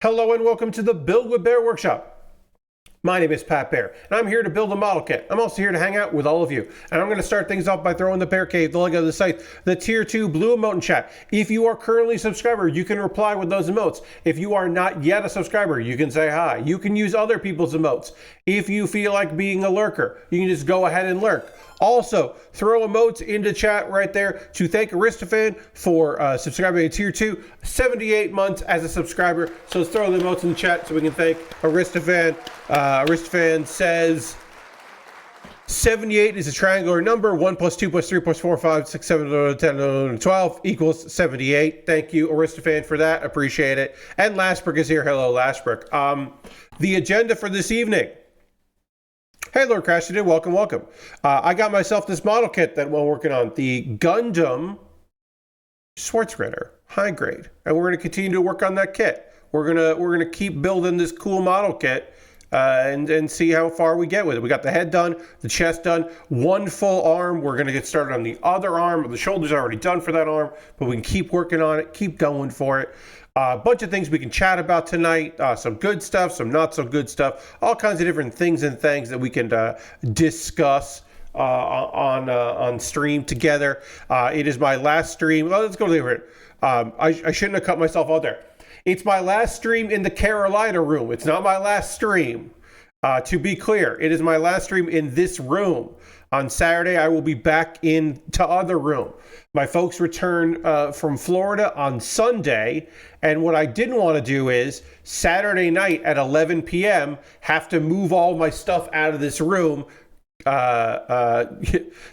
Hello and welcome to the Build with Bear Workshop. My name is Pat Bear, and I'm here to build a model kit. I'm also here to hang out with all of you. And I'm going to start things off by throwing the Bear Cave, the link of the site, the Tier 2 blue emote in chat. If you are currently a subscriber, you can reply with those emotes. If you are not yet a subscriber, you can say hi. You can use other people's emotes. If you feel like being a lurker, you can just go ahead and lurk. Also, throw emotes into chat right there to thank Aristophan for subscribing to Tier 2, 78 months as a subscriber. So let's throw the emotes in the chat so we can thank Aristophan. Aristophan says 78 is a triangular number. 1 plus 2 plus 3 plus 4, 5, 6, 7, 10, 11, 12 equals 78. Thank you, Aristophan, for that. Appreciate it. And Lashbrook is here. Hello, Lashbrook. The agenda for this evening. Hey, Lord Crash, you did. Welcome, welcome. I got myself this model kit that we're working on, the Gundam Schwarzritter high grade, and we're going to continue to work on that kit. We're gonna keep building this cool model kit and see how far we get with it. We got the head done, the chest done, one full arm. We're going to get started on the other arm. The shoulder's already done for that arm, but we can keep working on it, keep going for it. A bunch of things we can chat about tonight, some good stuff, some not so good stuff, all kinds of different things and things that we can discuss on stream together. It is my last stream. Well, let's go over it. I shouldn't have cut myself out there. It's my last stream in the Carolina room. It's not my last stream. To be clear, it is my last stream in this room. On Saturday, I will be back in to other room. My folks return from Florida on Sunday, and what I didn't want to do is Saturday night at 11 p.m. have to move all my stuff out of this room.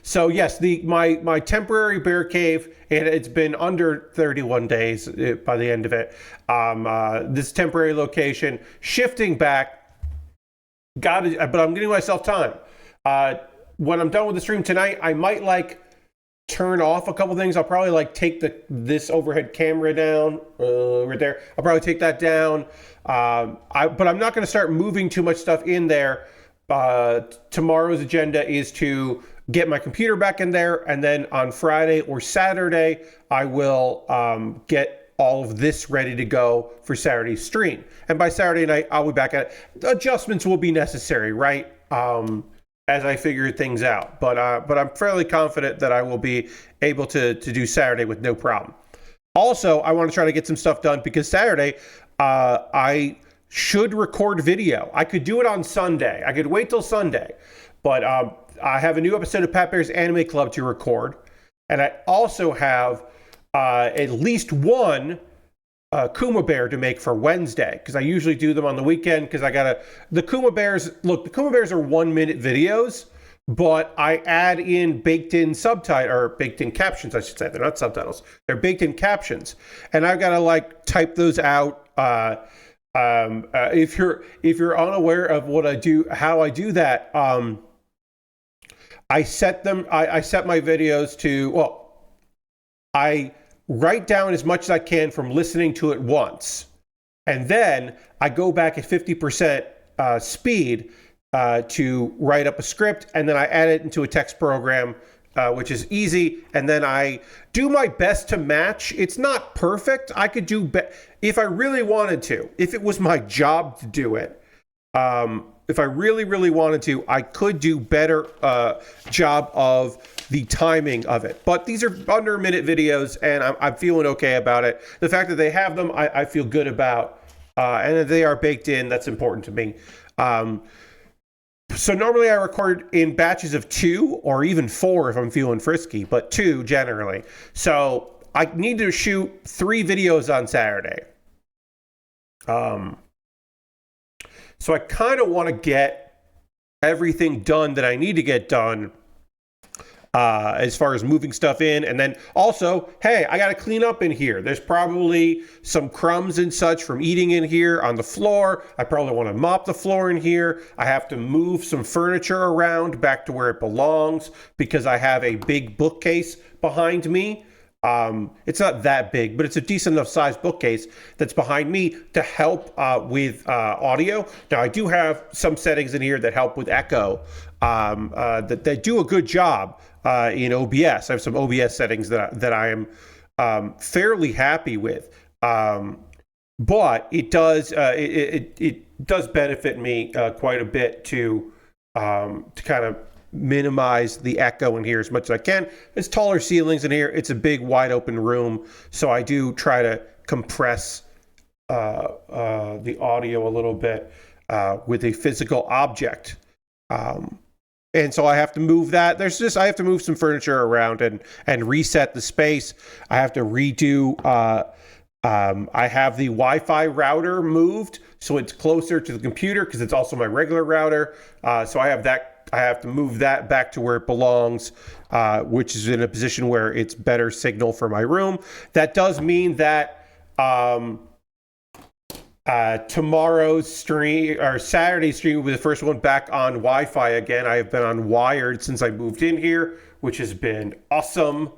So yes, my temporary bear cave, and it's been under 31 days by the end of it. This temporary location shifting back. But I'm giving myself time. When I'm done with the stream tonight, I might turn off a couple things. I'll probably take this overhead camera down right there. I'll probably take that down. But I'm not going to start moving too much stuff in there. Tomorrow's agenda is to get my computer back in there, and then on Friday or Saturday, I will get all of this ready to go for Saturday's stream. And by Saturday night, I'll be back at it. Adjustments will be necessary, right? As I figure things out. But I'm fairly confident that I will be able to do Saturday with no problem. Also, I want to try to get some stuff done because Saturday, I should record video. I could do it on Sunday. I could wait till Sunday. But I have a new episode of Pat Bear's Anime Club to record. And I also have at least one Kuma Baer to make for Wednesday, because I usually do them on the weekend because the Kuma Bears are 1-minute videos, but I add in baked in captions, I should say. They're not subtitles. They're baked in captions. And I've got to type those out. If you're unaware of what I do, how I do that, I set my videos to, I write down as much as I can from listening to it once. And then I go back at 50% speed to write up a script, and then I add it into a text program, which is easy. And then I do my best to match. It's not perfect. I could do if I really wanted to, if it was my job to do it. If I really, really wanted to, I could do better job of the timing of it. But these are under 1-minute videos, and I'm feeling okay about it. The fact that they have them, I feel good about. And that they are baked in, that's important to me. So normally I record in batches of 2 or even 4 if I'm feeling frisky, but 2 generally. So I need to shoot 3 videos on Saturday. So I kind of want to get everything done that I need to get done as far as moving stuff in. And then also, hey, I got to clean up in here. There's probably some crumbs and such from eating in here on the floor. I probably want to mop the floor in here. I have to move some furniture around back to where it belongs because I have a big bookcase behind me. It's not that big, but it's a decent enough size bookcase that's behind me to help with audio. Now, I do have some settings in here that help with echo that do a good job in OBS. I have some OBS settings that I am fairly happy with. but it does it does benefit me quite a bit to kind of minimize the echo in here as much as I can. It's taller ceilings in here. It's a big, wide open room, so I do try to compress the audio a little bit with a physical object. And so I have to move that. I have to move some furniture around and reset the space. I have to redo. I have the Wi-Fi router moved so it's closer to the computer because it's also my regular router. So I have that. I have to move that back to where it belongs, which is in a position where it's better signal for my room. That does mean that tomorrow's stream or Saturday's stream will be the first one back on Wi-Fi again. I have been on wired since I moved in here, which has been awesome.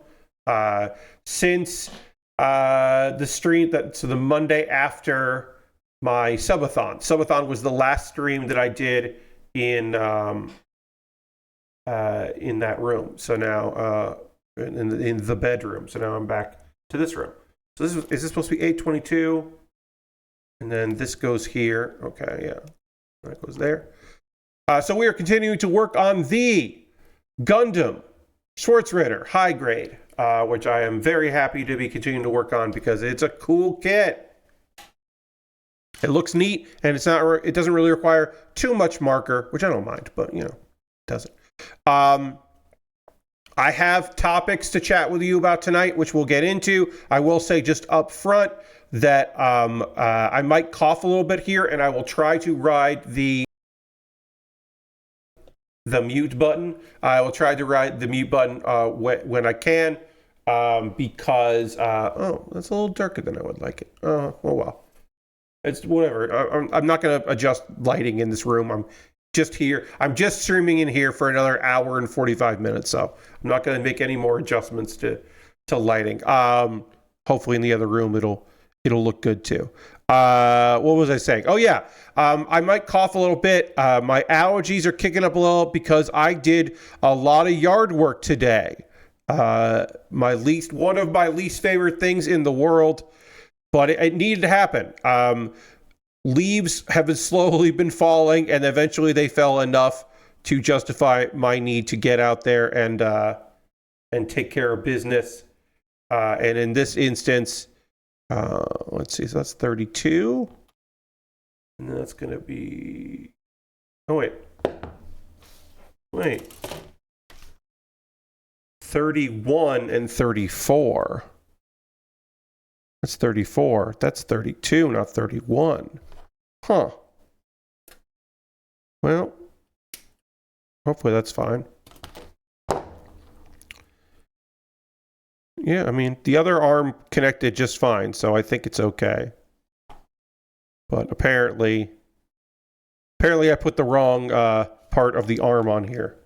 Since the stream so the Monday after my subathon. Subathon was the last stream that I did in that room. So now in the bedroom. So now I'm back to this room. So is this supposed to be 822? And then this goes here. Okay, yeah. That goes there. So we are continuing to work on the Gundam Schwarzritter high grade, which I am very happy to be continuing to work on because it's a cool kit. It looks neat, and it doesn't really require too much marker, which I don't mind, but it doesn't. I have topics to chat with you about tonight, which we'll get into. I will say just up front that I might cough a little bit here, and I will try to ride the mute button. I will try to ride the mute button when I can, because that's a little darker than I would like it. Oh well, it's whatever. I'm not going to adjust lighting in this room. I'm just here. I'm just streaming in here for another hour and 45 minutes, so I'm not going to make any more adjustments to lighting. Hopefully in the other room it'll look good too. What was I saying? Oh yeah, I might cough a little bit. My allergies are kicking up a little because I did a lot of yard work today. One of my least favorite things in the world, but it needed to happen. Leaves have slowly been falling, and eventually they fell enough to justify my need to get out there and take care of business. And in this instance, let's see, so that's 32. And that's going to be... Oh, wait. 31 and 34. That's 34. That's 32, not 31. Huh. Well, hopefully that's fine. Yeah, I mean, the other arm connected just fine, so I think it's okay. But apparently I put the wrong part of the arm on here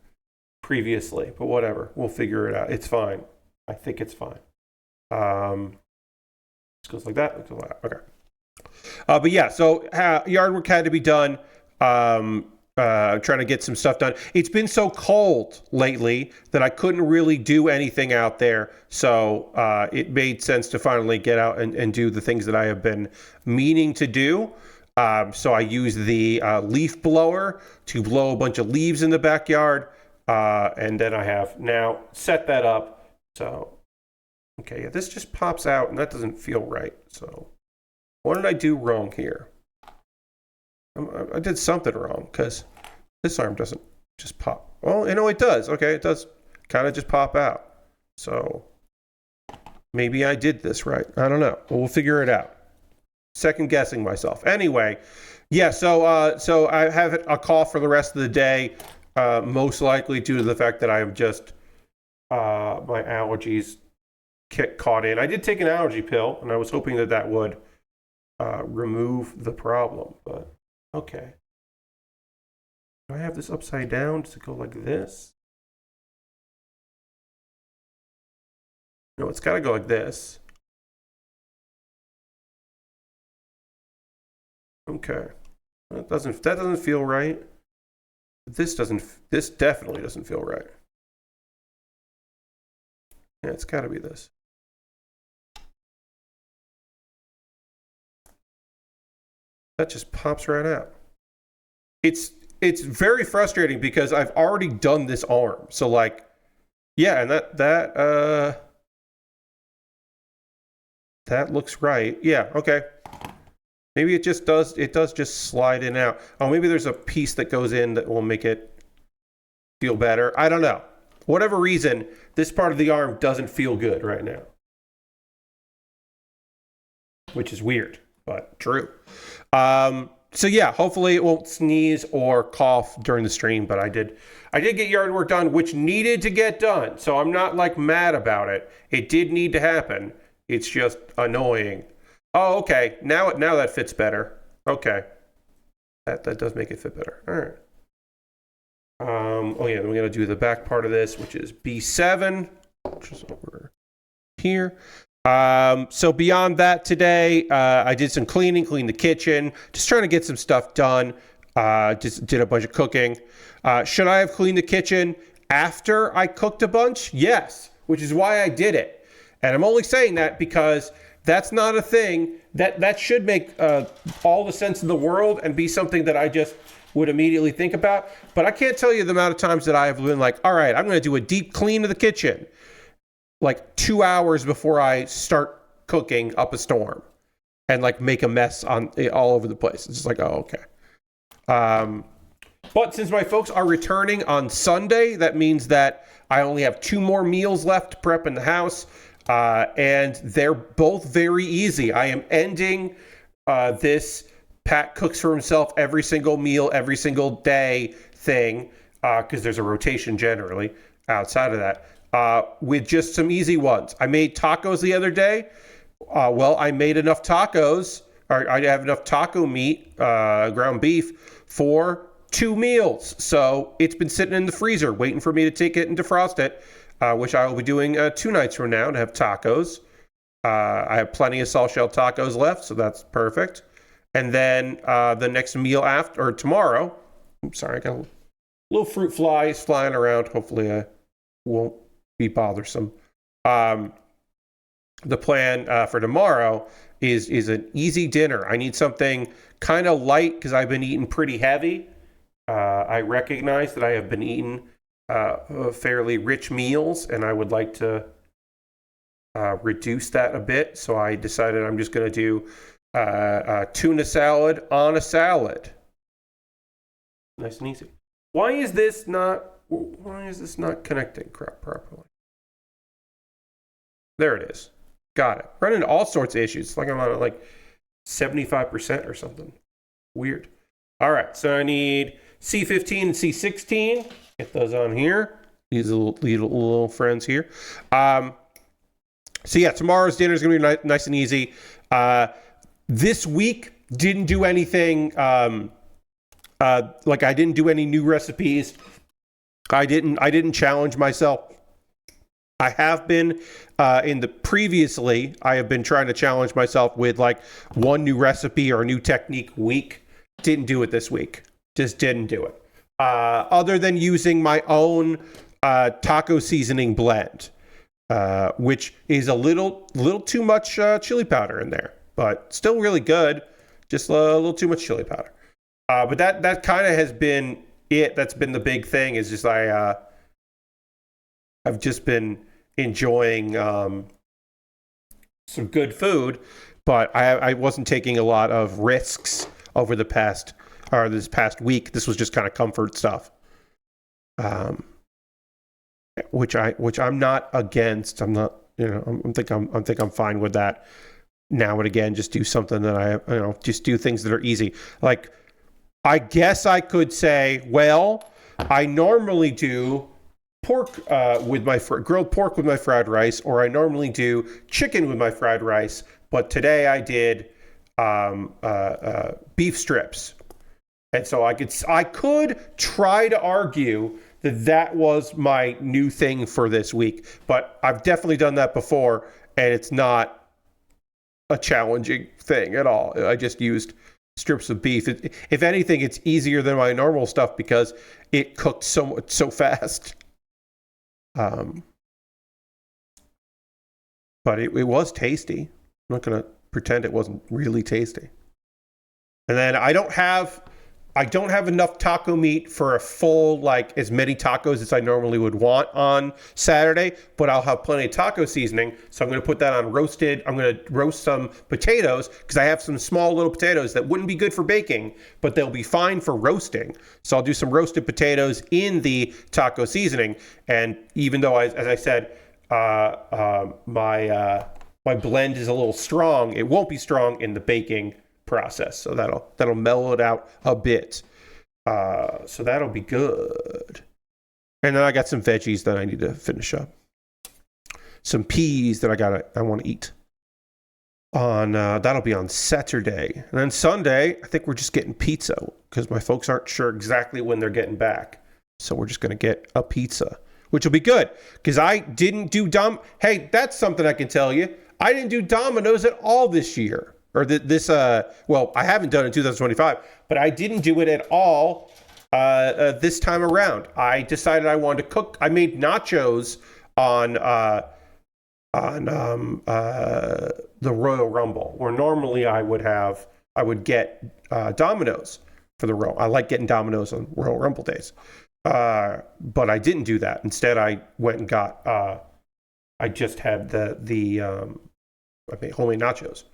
previously, but whatever. We'll figure it out. It's fine. I think it's fine. This goes like that. Okay. But yeah, so yard work had to be done. Trying to get some stuff done. It's been so cold lately that I couldn't really do anything out there. So it made sense to finally get out and do the things that I have been meaning to do. So I used the leaf blower to blow a bunch of leaves in the backyard. And then I have now set that up. So, okay, yeah, this just pops out and that doesn't feel right. So what did I do wrong here? I did something wrong because this arm doesn't just pop. Well, it does. Okay, it does kind of just pop out. So maybe I did this right. I don't know. But we'll figure it out. Second guessing myself. Anyway, yeah. So I have a cough for the rest of the day, most likely due to the fact that I am just my allergies caught in. I did take an allergy pill, and I was hoping that would remove the problem, but. Okay. Do I have this upside down? Does it go like this? No, it's got to go like this. Okay. That doesn't feel right. This definitely doesn't feel right. Yeah, it's got to be this. That just pops right out. It's very frustrating because I've already done this arm. So like, yeah, and that looks right. Yeah, okay. Maybe it does just slide in and out. Oh, maybe there's a piece that goes in that will make it feel better. I don't know. Whatever reason, this part of the arm doesn't feel good right now. Which is weird, but true. So yeah, hopefully it won't sneeze or cough during the stream, but I did get yard work done, which needed to get done. So I'm not like mad about it. It did need to happen. It's just annoying. Oh, okay. Now that fits better. Okay. That does make it fit better. All right. Oh yeah, then we got to do the back part of this, which is B7, which is over here. So beyond that today, I did some cleaned the kitchen, just trying to get some stuff done. Just did a bunch of cooking. Should I have cleaned the kitchen after I cooked a bunch? Yes, which is why I did it. And I'm only saying that because that's not a thing that should make all the sense in the world and be something that I just would immediately think about. But I can't tell you the amount of times that I have been like, all right, I'm going to do a deep clean of the kitchen, like 2 hours before I start cooking up a storm, and like make a mess on all over the place. It's just like, oh, okay. But since my folks are returning on Sunday, that means that I only have 2 more meals left to prep in the house. And they're both very easy. I am ending this Pat cooks for himself every single meal, every single day thing, because there's a rotation generally outside of that, with just some easy ones. I made tacos the other day. Well, I made enough tacos, or I have enough taco meat, ground beef, for 2 meals. So it's been sitting in the freezer waiting for me to take it and defrost it, which I will be doing 2 nights from now to have tacos. I have plenty of soft shell tacos left, so that's perfect. And then the next meal after, or tomorrow, I'm sorry, I got a little fruit flies flying around. Hopefully I won't be bothersome. The plan for tomorrow is an easy dinner. I need something kind of light because I've been eating pretty heavy. I recognize that I have been eating fairly rich meals, and I would like to reduce that a bit. So I decided I'm just going to do tuna salad on a salad. Nice and easy. Why is this not connecting properly? There it is. Got it. Running into all sorts of issues. It's like I'm on like 75% or something. Weird. All right. So I need C15 and C16. Get those on here. These little friends here. So yeah, tomorrow's dinner is going to be nice and easy. This week didn't do anything. Like I didn't do any new recipes. I didn't challenge myself. I have been previously. I have been trying to challenge myself with like one new recipe or a new technique a week. Didn't do it this week. Just didn't do it. Other than using my own taco seasoning blend, which is a little too much chili powder in there, but still really good. Just a little too much chili powder. But that kind of has been it. That's been the big thing. Is just I've just been enjoying some good food, but I wasn't taking a lot of risks over this past week. This was just kind of comfort stuff, which I'm not against. I'm not, I think I'm fine with that. Now and again, just do something that just do things that are easy. Like, I guess I could say, well, I normally do pork with my grilled pork with my fried rice, or I normally do chicken with my fried rice, but today I did beef strips. And so I could try to argue that was my new thing for this week, but I've definitely done that before, and it's not a challenging thing at all. I just used strips of beef. If anything, it's easier than my normal stuff because it cooked so fast. But it was tasty. I'm not going to pretend it wasn't really tasty. And then I don't have enough taco meat for a full, like, as many tacos as I normally would want on Saturday, but I'll have plenty of taco seasoning. So I'm going to put that on roasted. I'm going to roast some potatoes because I have some small little potatoes that wouldn't be good for baking, but they'll be fine for roasting. So I'll do some roasted potatoes in the taco seasoning. And even though, as I said, my blend is a little strong, it won't be strong in the baking process, so that'll mellow it out a bit. So that'll be good. And then I got some veggies that I need to finish up. Some peas that I want to eat. On that'll be on Saturday. And then Sunday, I think we're just getting pizza because my folks aren't sure exactly when they're getting back. So we're just gonna get a pizza, which will be good because I didn't do Hey, that's something I can tell you. I didn't do Domino's at all this year. Or well, I haven't done it in 2025, but I didn't do it at all this time around. I decided I wanted to cook. I made nachos on the Royal Rumble, where normally I would get Domino's for the Royal. I like getting Domino's on Royal Rumble days, but I didn't do that. Instead, I went and got. I just had I made homemade nachos.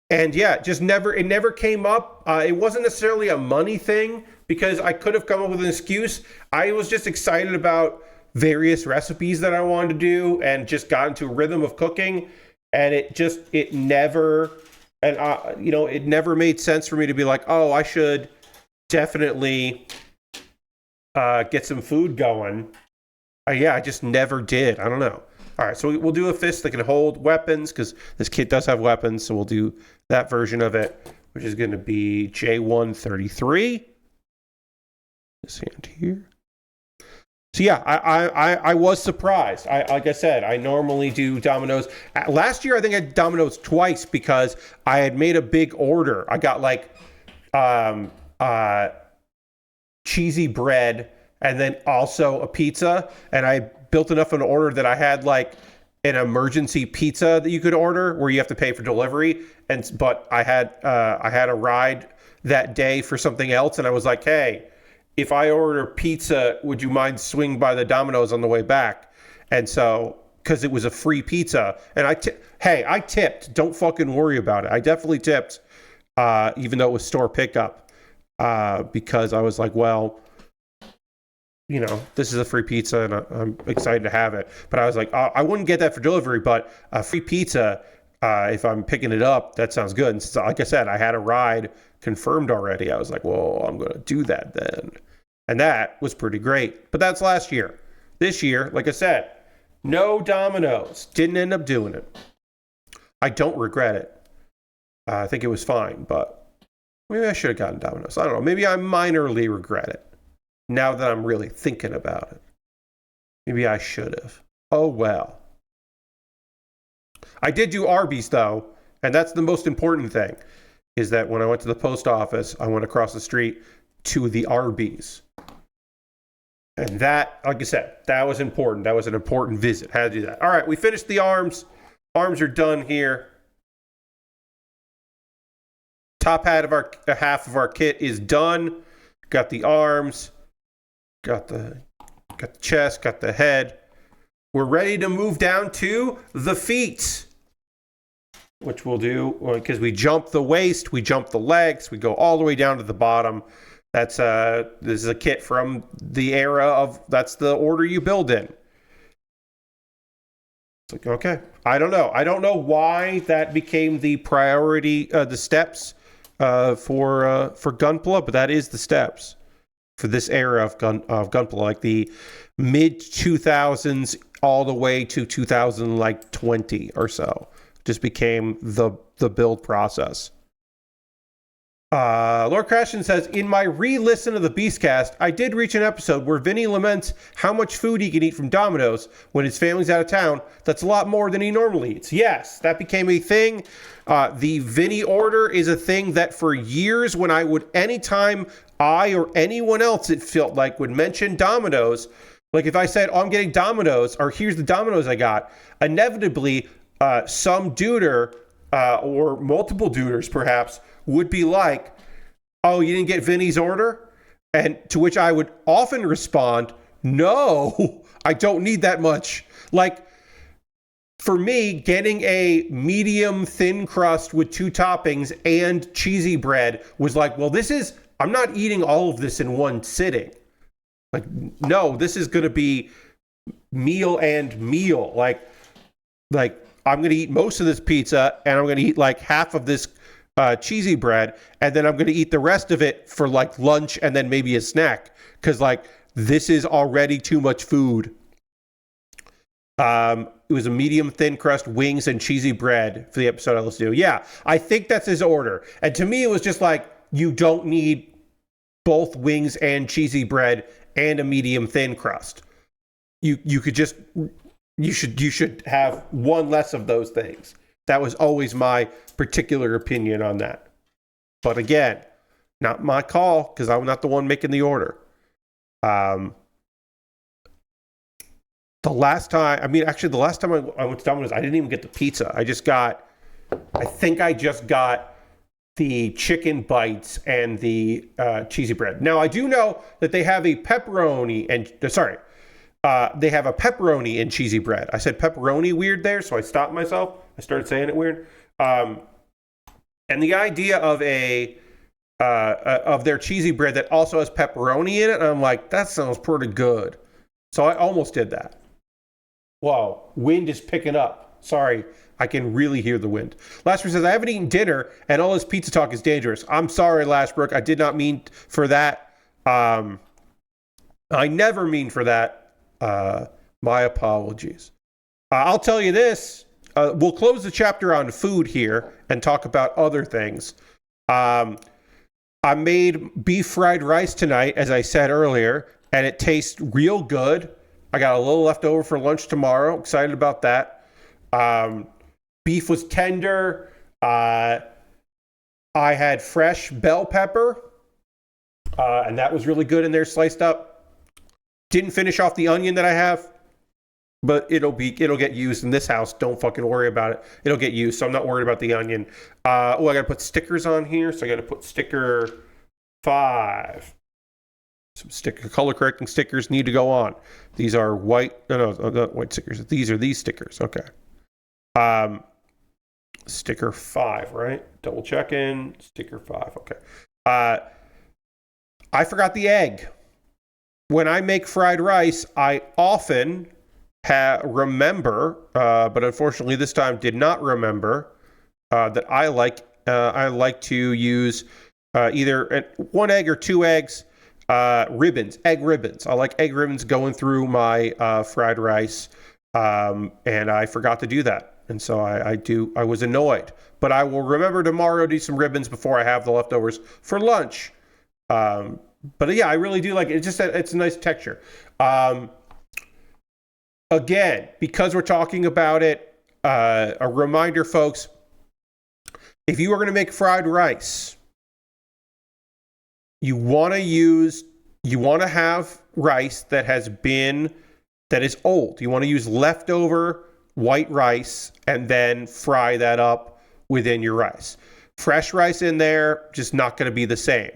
And yeah, it never came up. It wasn't necessarily a money thing because I could have come up with an excuse. I was just excited about various recipes that I wanted to do and just got into a rhythm of cooking. And it never made sense for me to be like, oh, I should definitely get some food going. I just never did. I don't know. All right, so we'll do a fist that can hold weapons because this kit does have weapons. So we'll do that version of it, which is going to be J133. This hand here. So yeah, I was surprised. Like I said, I normally do Domino's. Last year, I think I did Domino's twice because I had made a big order. I got like cheesy bread and then also a pizza, and I built enough of an order that I had like an emergency pizza that you could order where you have to pay for delivery. But I had a ride that day for something else, and I was like, hey, if I order pizza, would you mind swing by the Domino's on the way back? And so, because it was a free pizza, and I tipped. Don't fucking worry about it. I definitely tipped, even though it was store pickup, because I was like, well, you know, this is a free pizza and I'm excited to have it. But I was like, I wouldn't get that for delivery, but a free pizza, if I'm picking it up, that sounds good. And so, like I said, I had a ride confirmed already. I was like, well, I'm going to do that then. And that was pretty great. But that's last year. This year, like I said, no Domino's. Didn't end up doing it. I don't regret it. I think it was fine, but maybe I should have gotten Domino's. I don't know. Maybe I minorly regret it. Now that I'm really thinking about it. Maybe I should have. Oh, well. I did do Arby's, though, and that's the most important thing, is that when I went to the post office, I went across the street to the Arby's. And that, like I said, that was important. That was an important visit. Had to do that. All right, we finished the arms. Arms are done here. Top half of our kit is done. Got the arms. Got the chest, got the head. We're ready to move down to the feet, which we'll do because we jump the waist, we jump the legs, we go all the way down to the bottom. This is a kit from the era of, that's the order you build in. It's like, okay, I don't know why that became the priority, the steps for Gunpla, but that is the steps for this era of Gunpla, like the mid 2000s all the way to 2020 or so, just became the build process. Lord Crashton says, in my re-listen of the Beastcast, I did reach an episode where Vinny laments how much food he can eat from Domino's when his family's out of town. That's a lot more than he normally eats. Yes, that became a thing. The Vinny order is a thing that for years when I would, anytime I or anyone else it felt like would mention Domino's, like if I said, oh, I'm getting Domino's, or here's the Domino's I got, inevitably some duder or multiple duders perhaps, would be like, oh, you didn't get Vinny's order? And to which I would often respond, no, I don't need that much. Like, for me, getting a medium thin crust with 2 toppings and cheesy bread was like, well, I'm not eating all of this in one sitting. Like, no, this is going to be meal and meal. Like I'm going to eat most of this pizza, and I'm going to eat like half of this cheesy bread, and then I'm going to eat the rest of it for like lunch and then maybe a snack, because like this is already too much food. It was a medium thin crust, wings, and cheesy bread for the episode I listened to. Yeah, I think that's his order. And to me, it was just like, you don't need both wings and cheesy bread and a medium thin crust. You should have one less of those things. That was always my particular opinion on that. But again, not my call, because I'm not the one making the order. The last time I went to Domino's, I didn't even get the pizza. I think I just got the chicken bites and the cheesy bread. Now, I do know that they have a pepperoni and cheesy bread. I said pepperoni weird there, so I stopped myself. I started saying it weird. And the idea of of their cheesy bread that also has pepperoni in it, I'm like, that sounds pretty good. So I almost did that. Whoa, wind is picking up. Sorry, I can really hear the wind. Lashbrook says, I haven't eaten dinner, and all this pizza talk is dangerous. I'm sorry, Lashbrook. I did not mean for that. I never mean for that. My apologies. I'll tell you this. We'll close the chapter on food here and talk about other things. I made beef fried rice tonight, as I said earlier, and it tastes real good. I got a little left over for lunch tomorrow. Excited about that. Beef was tender. I had fresh bell pepper, and that was really good in there, sliced up. Didn't finish off the onion that I have, but it'll get used in this house. Don't fucking worry about it. It'll get used, so I'm not worried about the onion. I got to put stickers on here, so I got to put sticker 5. Some color correcting stickers need to go on. These are white. No, not white stickers. These are these stickers. Okay. Sticker 5, right? Double checking. Sticker 5. Okay. I forgot the egg. When I make fried rice, I often remember, but unfortunately this time did not remember that I like to use either 1 egg or 2 eggs. Egg ribbons. I like egg ribbons going through my fried rice, and I forgot to do that, and so I was annoyed. But I will remember tomorrow to do some ribbons before I have the leftovers for lunch. But yeah, I really do like it. It's a nice texture. Again, because we're talking about it, a reminder, folks: if you are going to make fried rice, you want to have rice that is old. You want to use leftover white rice and then fry that up within your rice. Fresh rice in there, just not going to be the same.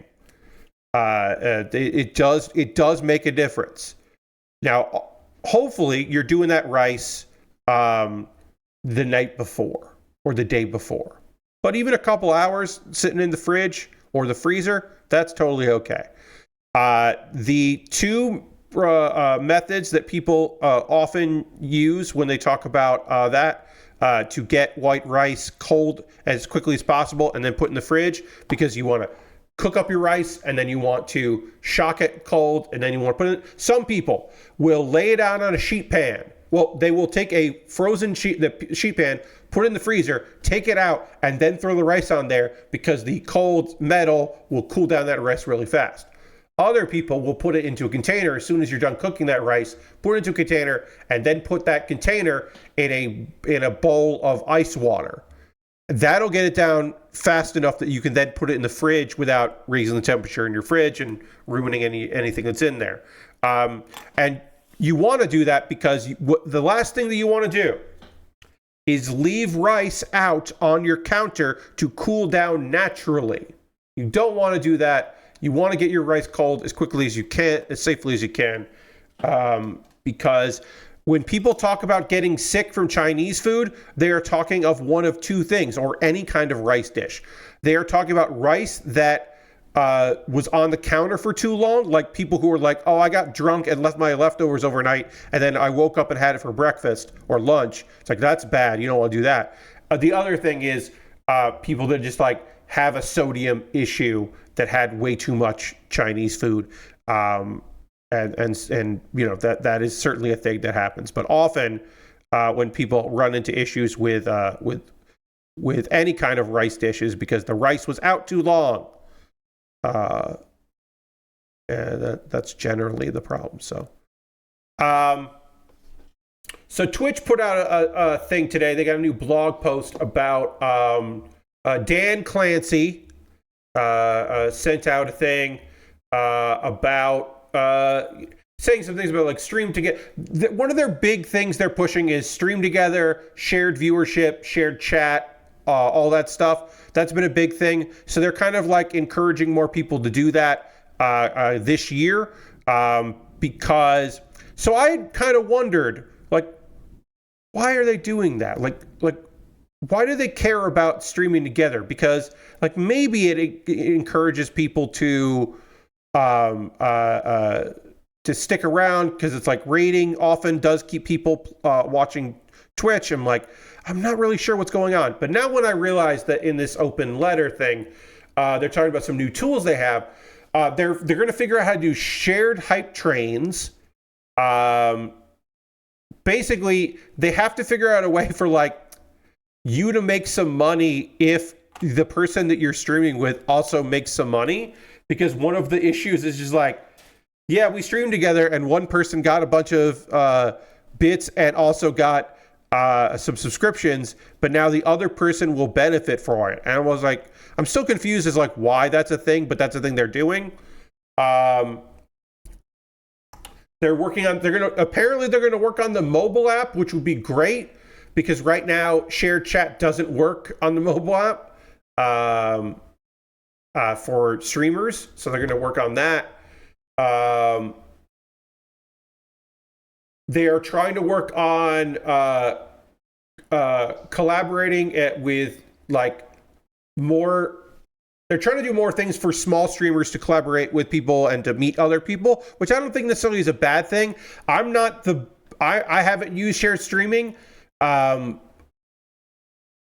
It does make a difference. Now, hopefully you're doing that rice the night before or the day before. But even a couple hours sitting in the fridge or the freezer, that's totally okay. The 2 methods that people often use when they talk about that to get white rice cold as quickly as possible and then put in the fridge, because you want to cook up your rice and then you want to shock it cold and then you want to put it in. Some people will lay it out on a sheet pan. Well, they will take a frozen sheet pan, put it in the freezer, take it out, and then throw the rice on there, because the cold metal will cool down that rice really fast. Other people will put it into a container as soon as you're done cooking that rice, put it into a container, and then put that container in a bowl of ice water. That'll get it down fast enough that you can then put it in the fridge without raising the temperature in your fridge and ruining anything that's in there. And you want to do that because the last thing that you want to do is leave rice out on your counter to cool down naturally. You don't want to do that. You want to get your rice cold as quickly as you can, as safely as you can, because when people talk about getting sick from Chinese food, they are talking of one of two things, or any kind of rice dish. They are talking about rice that was on the counter for too long, like people who are like, oh, I got drunk and left my leftovers overnight, and then I woke up and had it for breakfast or lunch. It's like, that's bad. You don't want to do that. The other thing is people that just like have a sodium issue that had way too much Chinese food. And you know, that is certainly a thing that happens. But often when people run into issues with any kind of rice dishes because the rice was out too long, and that's generally the problem. So Twitch put out a thing today. They got a new blog post about Dan Clancy sent out a thing about saying some things about like stream together. One of their big things they're pushing is stream together, shared viewership, shared chat, all that stuff. That's been a big thing. So they're kind of like encouraging more people to do that this year because. So I kind of wondered, like, why are they doing that? Like, why do they care about streaming together? Because like maybe it encourages people to stick around because it's like rating often does keep people watching Twitch. I'm like, I'm not really sure what's going on. But now when I realized that in this open letter thing, they're talking about some new tools they have. They're going to figure out how to do shared hype trains. Basically, they have to figure out a way for like you to make some money if the person that you're streaming with also makes some money. Because one of the issues is just like, yeah, we streamed together and one person got a bunch of bits and also got some subscriptions, but now the other person will benefit for it. And I was like, I'm still confused as like why that's a thing, but that's a thing they're doing. They're gonna work on the mobile app, which would be great because right now shared chat doesn't work on the mobile app for streamers. So they're gonna work on that. They are trying to work on collaborating with like more. They're trying to do more things for small streamers to collaborate with people and to meet other people, which I don't think necessarily is a bad thing. I haven't used shared streaming. I'm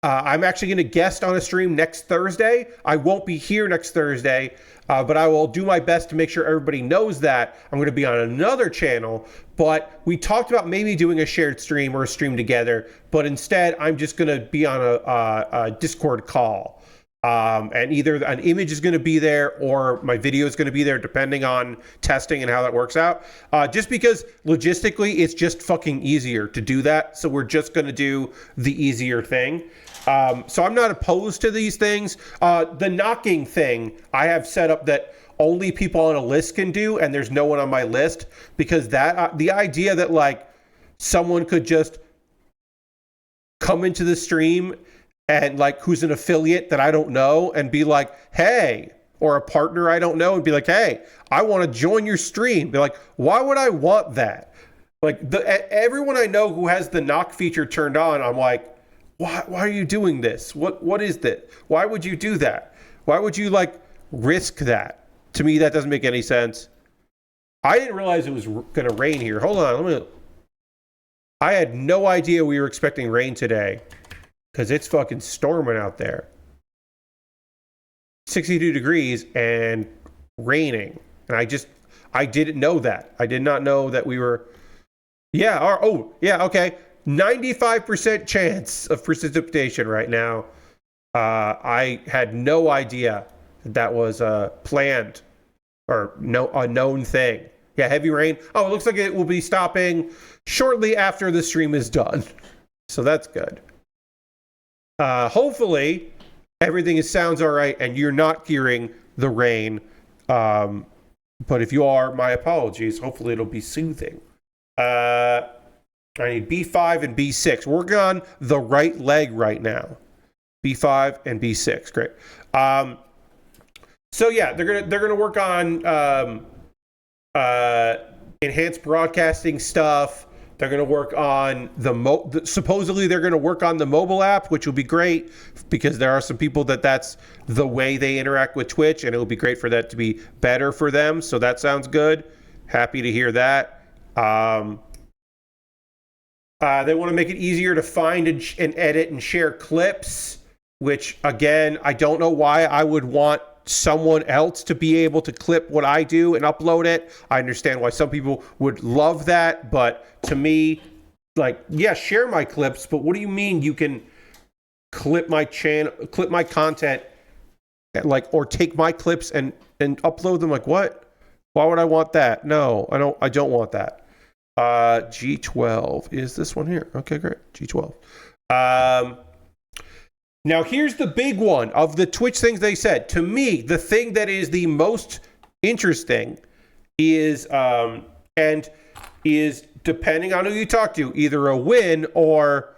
actually going to guest on a stream next Thursday. I won't be here next Thursday, but I will do my best to make sure everybody knows that I'm going to be on another channel. But we talked about maybe doing a shared stream or a stream together, but instead I'm just going to be on a Discord call. And either an image is going to be there or my video is going to be there, depending on testing and how that works out. Just because logistically, it's just fucking easier to do that. So we're just going to do the easier thing. So I'm not opposed to these things. The knocking thing I have set up that only people on a list can do, and there's no one on my list, because that the idea that like someone could just come into the stream and like who's an affiliate that I don't know and be like, hey, or a partner I don't know and be like, hey, I want to join your stream. Be like, why would I want that? Like everyone I know who has the knock feature turned on, I'm like, why are you doing this? What is that? Why would you do that? Why would you like risk that? To me, that doesn't make any sense. I didn't realize it was going to rain here. Hold on. I had no idea we were expecting rain today. Because it's fucking storming out there. 62 degrees and raining. And I didn't know that. I did not know that we were... Yeah, okay. 95% chance of precipitation right now. I had no idea that was planned or a known thing. Yeah, heavy rain. Oh, it looks like it will be stopping shortly after the stream is done. So that's good. Hopefully everything sounds all right and you're not hearing the rain. But if you are, my apologies. Hopefully it'll be soothing. I need B5 and B6. We're working on the right leg right now. B5 and B6. Great. So yeah, they're gonna work on enhanced broadcasting stuff. They're going to work on supposedly they're going to work on the mobile app, which will be great because there are some people that's the way they interact with Twitch, and it will be great for that to be better for them. So that sounds good. Happy to hear that. They want to make it easier to find and edit and share clips, which again, I don't know why I would want someone else to be able to clip what I do and upload it. I understand why some people would love that, but to me, like, yeah, share my clips, but what do you mean you can clip my channel, clip my content, like, or take my clips and upload them? Like, what? Why would I want that? No, I don't want that. G12 is this one here. Okay, great. G12. Now, here's the big one of the Twitch things they said. To me, the thing that is the most interesting is, depending on who you talk to, either a win or,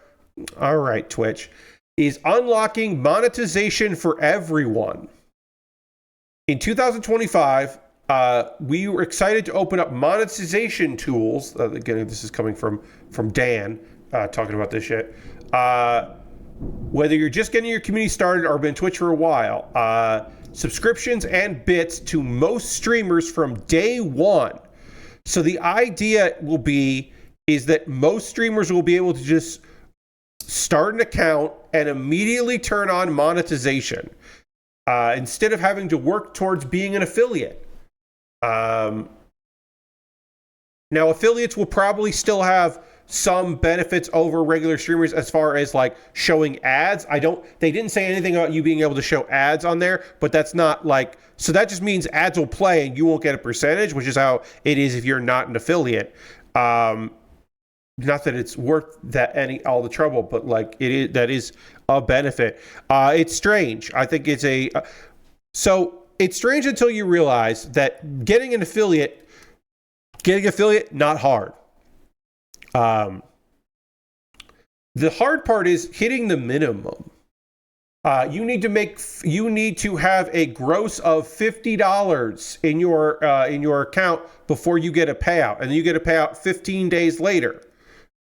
all right, Twitch, is unlocking monetization for everyone. In 2025, we were excited to open up monetization tools. Again, this is coming from Dan talking about this shit. Whether you're just getting your community started or been Twitch for a while, subscriptions and bits to most streamers from day one. So the idea is that most streamers will be able to just start an account and immediately turn on monetization instead of having to work towards being an affiliate. Now, affiliates will probably still have some benefits over regular streamers as far as like showing ads. They didn't say anything about you being able to show ads on there, but that's not like, so that just means ads will play and you won't get a percentage, which is how it is if you're not an affiliate. Not that it's worth all the trouble, but like that is a benefit. It's strange. I think it's so it's strange until you realize that getting an affiliate, not hard. The hard part is hitting the minimum. You need to have a gross of $50 in your account before you get a payout, and then you get a payout 15 days later.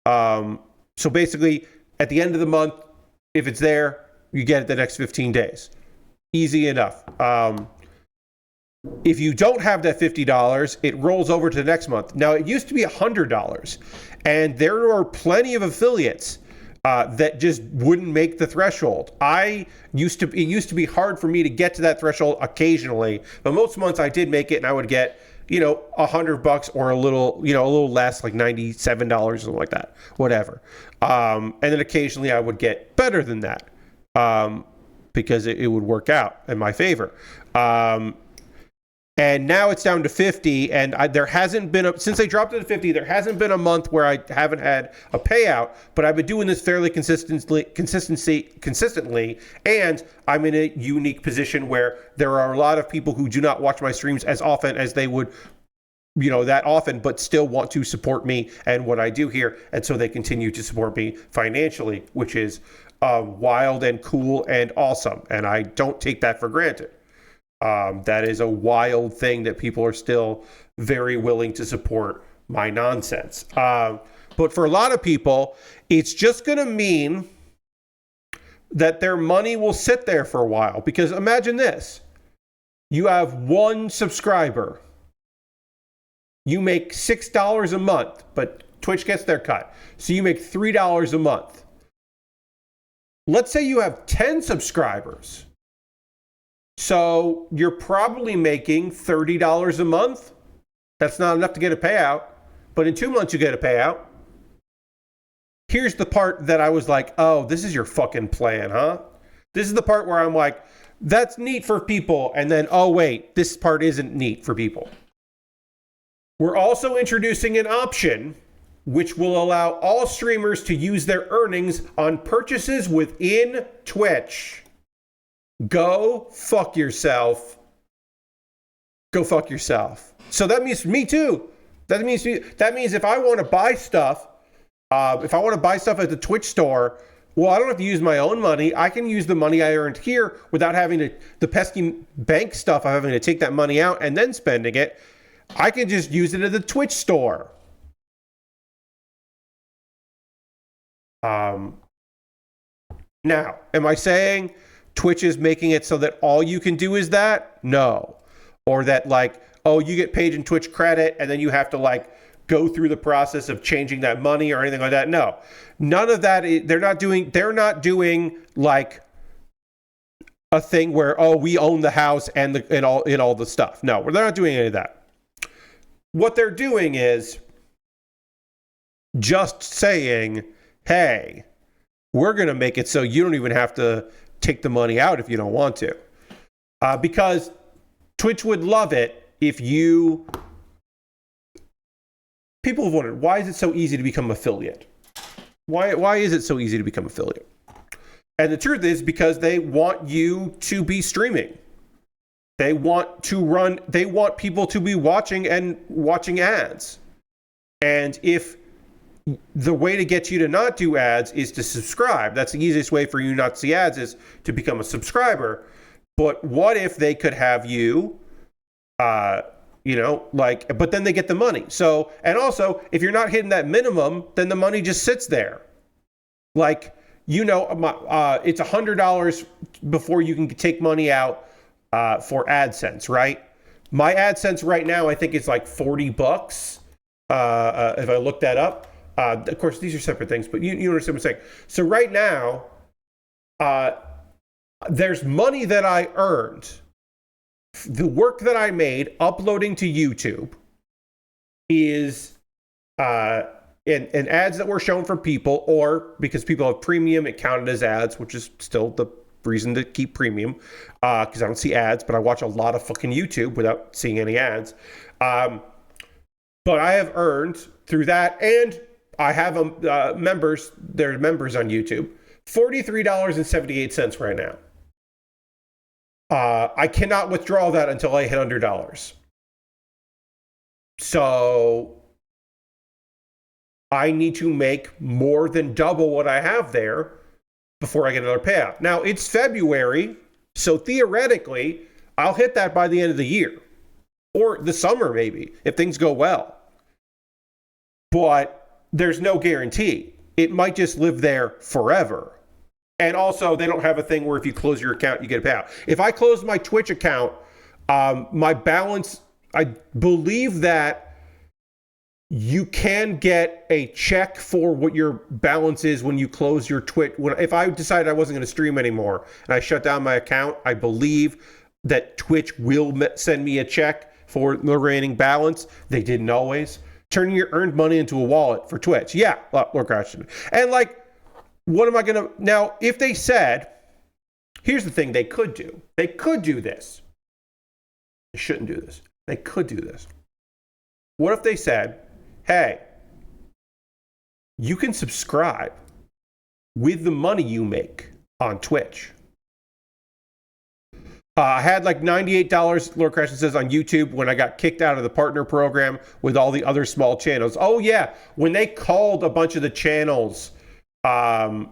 So basically, at the end of the month, if it's there, you get it the next 15 days. Easy enough. If you don't have that $50, it rolls over to the next month. Now, it used to be $100, and there are plenty of affiliates that just wouldn't make the threshold. It used to be hard for me to get to that threshold occasionally, but most months I did make it, and I would get, $100 or a little less, like $97 or something like that, whatever. And then occasionally I would get better than that because it would work out in my favor. And now it's down to 50, and there hasn't been since they dropped it to 50, there hasn't been a month where I haven't had a payout, but I've been doing this fairly consistently, and I'm in a unique position where there are a lot of people who do not watch my streams as often as they would, that often, but still want to support me and what I do here, and so they continue to support me financially, which is wild and cool and awesome, and I don't take that for granted. That is a wild thing that people are still very willing to support my nonsense. But for a lot of people, it's just going to mean that their money will sit there for a while. Because imagine this. You have one subscriber. You make $6 a month, but Twitch gets their cut. So you make $3 a month. Let's say you have 10 subscribers. So you're probably making $30 a month. That's not enough to get a payout, but in 2 months you get a payout. Here's the part that I was like, oh, this is your fucking plan, huh? This is the part where I'm like, that's neat for people. And then, oh, wait, this part isn't neat for people. We're also introducing an option which will allow all streamers to use their earnings on purchases within Twitch. Go fuck yourself. Go fuck yourself. So that means me too. That means if I want to buy stuff If I want to buy stuff at the Twitch store, well, I don't have to use my own money. I can use the money I earned here without having to, the pesky bank stuff of having to take that money out and then spending it. I can just use it at the Twitch store. Now, am I saying Twitch is making it so that all you can do is that? No. Or that like, oh, you get paid in Twitch credit and then you have to like go through the process of changing that money or anything like that. No, none of that. They're not doing like a thing where, oh, we own the house and all the stuff. No, they're not doing any of that. What they're doing is just saying, hey, we're going to make it so you don't even have to take the money out if you don't want to. Because Twitch would love it if you... People have wondered, why is it so easy to become affiliate? Why is it so easy to become affiliate? And the truth is because they want you to be streaming. They want people to be watching ads. And if the way to get you to not do ads is to subscribe, that's the easiest way for you not to see ads is to become a subscriber. But what if they could have you, but then they get the money. So, and also, if you're not hitting that minimum, then the money just sits there. Like, it's $100 before you can take money out for AdSense, right? My AdSense right now, I think it's like $40. If I look that up. Of course, these are separate things, but you understand what I'm saying. So right now, there's money that I earned. The work that I made uploading to YouTube is and ads that were shown from people, or because people have premium, it counted as ads, which is still the reason to keep premium, because I don't see ads, but I watch a lot of fucking YouTube without seeing any ads. But I have earned through that, and I have members, they're members on YouTube, $43.78 right now. I cannot withdraw that until I hit $100. So I need to make more than double what I have there before I get another payout. Now, it's February, so theoretically, I'll hit that by the end of the year. Or the summer, maybe, if things go well. But there's no guarantee. It might just live there forever. And also, they don't have a thing where if you close your account, you get a payout. If I close my Twitch account, my balance, I believe that you can get a check for what your balance is when you close your Twitch. If I decided I wasn't going to stream anymore and I shut down my account, I believe that Twitch will send me a check for the remaining balance. They didn't always. Turning your earned money into a wallet for Twitch. Yeah, Lord Christian. And like, what am I going to... Now, if they said, here's the thing they could do. They could do this. They shouldn't do this. They could do this. What if they said, hey, you can subscribe with the money you make on Twitch. I had like $98, Lord Christian says, on YouTube when I got kicked out of the partner program with all the other small channels. Oh, yeah. When they called a bunch of the channels... yeah,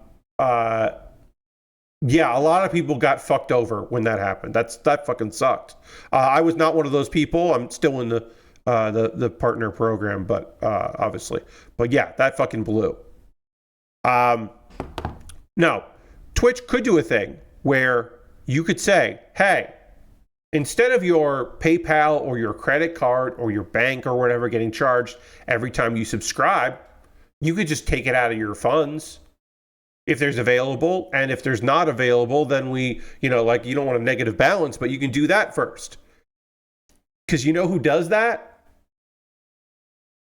a lot of people got fucked over when that happened. That fucking sucked. I was not one of those people. I'm still in the partner program, but obviously. But yeah, that fucking blew. No, Twitch could do a thing where you could say, hey, instead of your PayPal or your credit card or your bank or whatever getting charged every time you subscribe, you could just take it out of your funds if there's available. And if there's not available, then you don't want a negative balance, but you can do that first. Because you know who does that?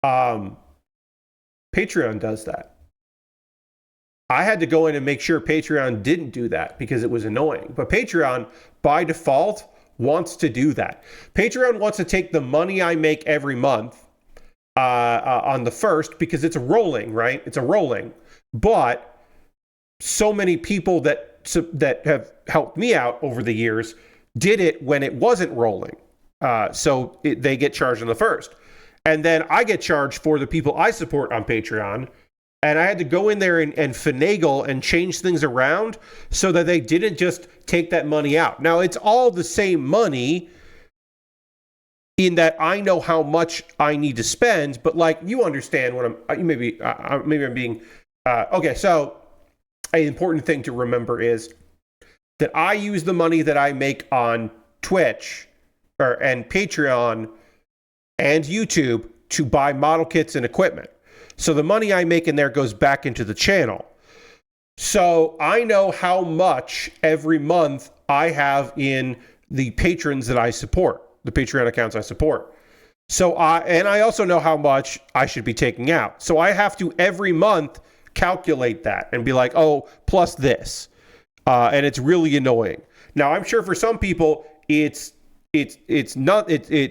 Patreon does that. I had to go in and make sure Patreon didn't do that because it was annoying. But Patreon, by default, wants to do that. Patreon wants to take the money I make every month on the first, because it's a rolling, right? It's a rolling. But so many people that have helped me out over the years did it when it wasn't rolling. So they get charged on the first. And then I get charged for the people I support on Patreon. And I had to go in there and finagle and change things around so that they didn't just take that money out. Now, it's all the same money in that I know how much I need to spend, but like, you understand what maybe I'm being, okay. So an important thing to remember is that I use the money that I make on Twitch and Patreon and YouTube to buy model kits and equipment. So the money I make in there goes back into the channel. So I know how much every month I have in the patrons that I support, the Patreon accounts I support. So I also know how much I should be taking out. So I have to every month calculate that and be like, oh, plus this. And it's really annoying. Now, I'm sure for some people it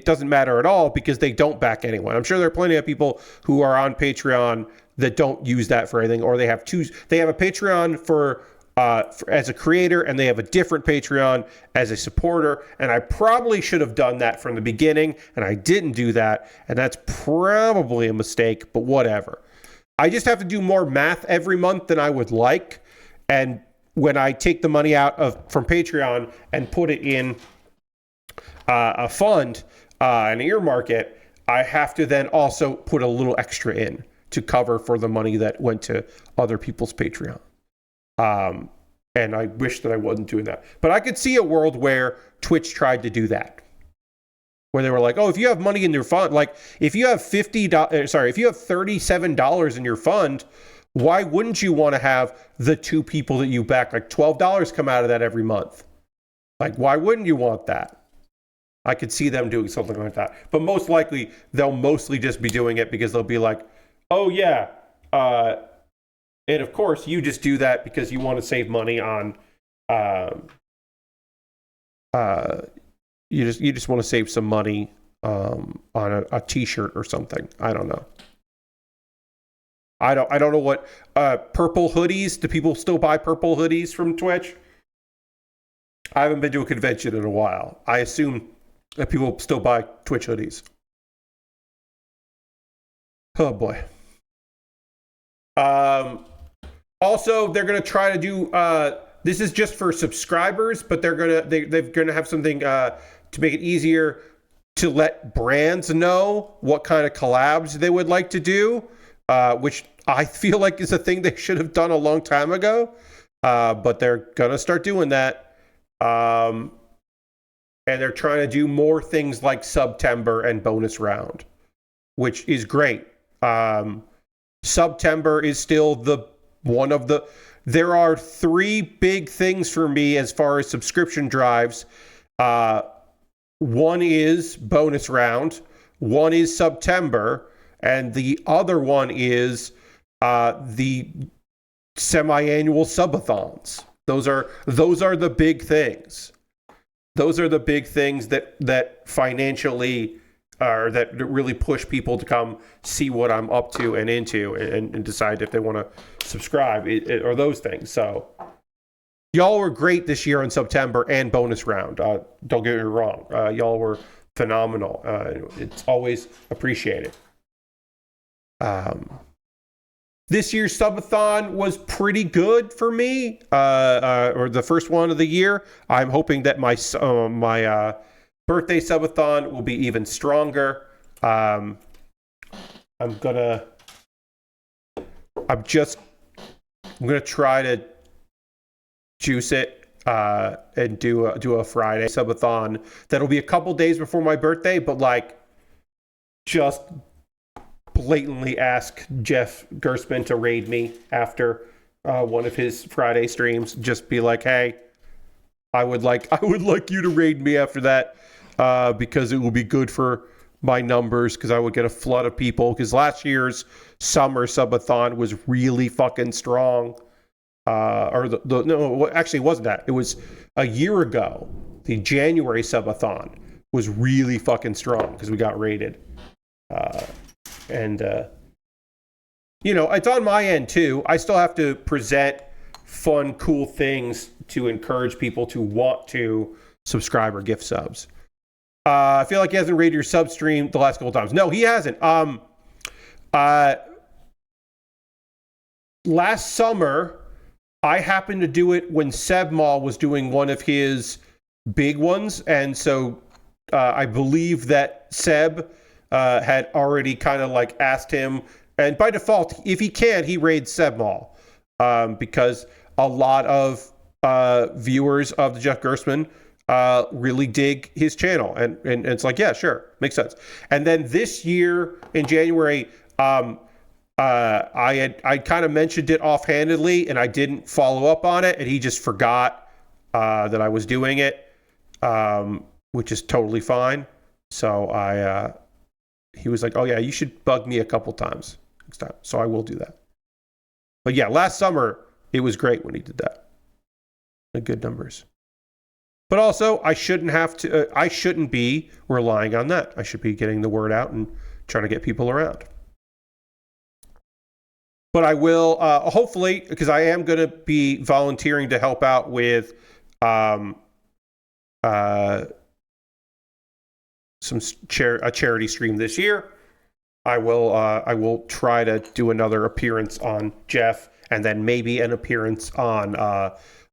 doesn't matter at all because they don't back anyone. I'm sure there are plenty of people who are on Patreon that don't use that for anything, or they have a Patreon for as a creator, and they have a different Patreon as a supporter. And I probably should have done that from the beginning, and I didn't do that, and that's probably a mistake, but whatever. I just have to do more math every month than I would like, and when I take the money out from Patreon and put it in a fund, and earmark it, I have to then also put a little extra in to cover for the money that went to other people's Patreon. And I wish that I wasn't doing that. But I could see a world where Twitch tried to do that. Where they were like, oh, if you have money in your fund, like if you have $37 in your fund, why wouldn't you want to have the two people that you back, like $12 come out of that every month? Like, why wouldn't you want that? I could see them doing something like that. But most likely, they'll mostly just be doing it because they'll be like, oh, yeah. And of course, you just do that because you want to save money on... you just want to save some money on a t-shirt or something. I don't know. I don't know what... purple hoodies. Do people still buy purple hoodies from Twitch? I haven't been to a convention in a while. I assume that people still buy Twitch hoodies. Oh boy. Also, they're gonna try to do. This is just for subscribers, but they're gonna have something to make it easier to let brands know what kind of collabs they would like to do, which I feel like is a thing they should have done a long time ago. But they're gonna start doing that. And they're trying to do more things like September and bonus round, which is great. September is still there are three big things for me as far as subscription drives. One is bonus round, one is September, and the other one is the semi-annual subathons. Those are the big things. Those are the big things that financially that really push people to come see what I'm up to and into and decide if they want to subscribe or those things. So y'all were great this year in September and bonus round. Don't get me wrong. Y'all were phenomenal. It's always appreciated. This year's subathon was pretty good for me, or the first one of the year. I'm hoping that my birthday subathon will be even stronger. I'm gonna try to juice it and do a Friday subathon. That'll be a couple days before my birthday, but like just blatantly ask Jeff Gerstmann to raid me after one of his Friday streams. Just be like, hey, I would like you to raid me after that because it will be good for my numbers, because I would get a flood of people, because last year's summer subathon was really fucking strong. No, actually it wasn't that. It was a year ago. The January subathon was really fucking strong because we got raided. And it's on my end too. I still have to present fun, cool things to encourage people to want to subscribe or gift subs. I feel like he hasn't rated your sub stream the last couple times. No, he hasn't. last summer, I happened to do it when Seb Mall was doing one of his big ones. And so I believe that Seb had already kind of like asked him. And by default, if he can, he raids Seb Mall because a lot of viewers of the Jeff Gerstmann really dig his channel. And it's like, yeah, sure. Makes sense. And then this year in January, I kind of mentioned it offhandedly and I didn't follow up on it. And he just forgot that I was doing it, which is totally fine. So he was like, oh yeah, you should bug me a couple times next time. So I will do that. But yeah, last summer, it was great when he did that. The good numbers. But also, I shouldn't be relying on that. I should be getting the word out and trying to get people around. But I will, hopefully, because I am going to be volunteering to help out with a charity stream this year. I will try to do another appearance on Jeff, and then maybe an appearance on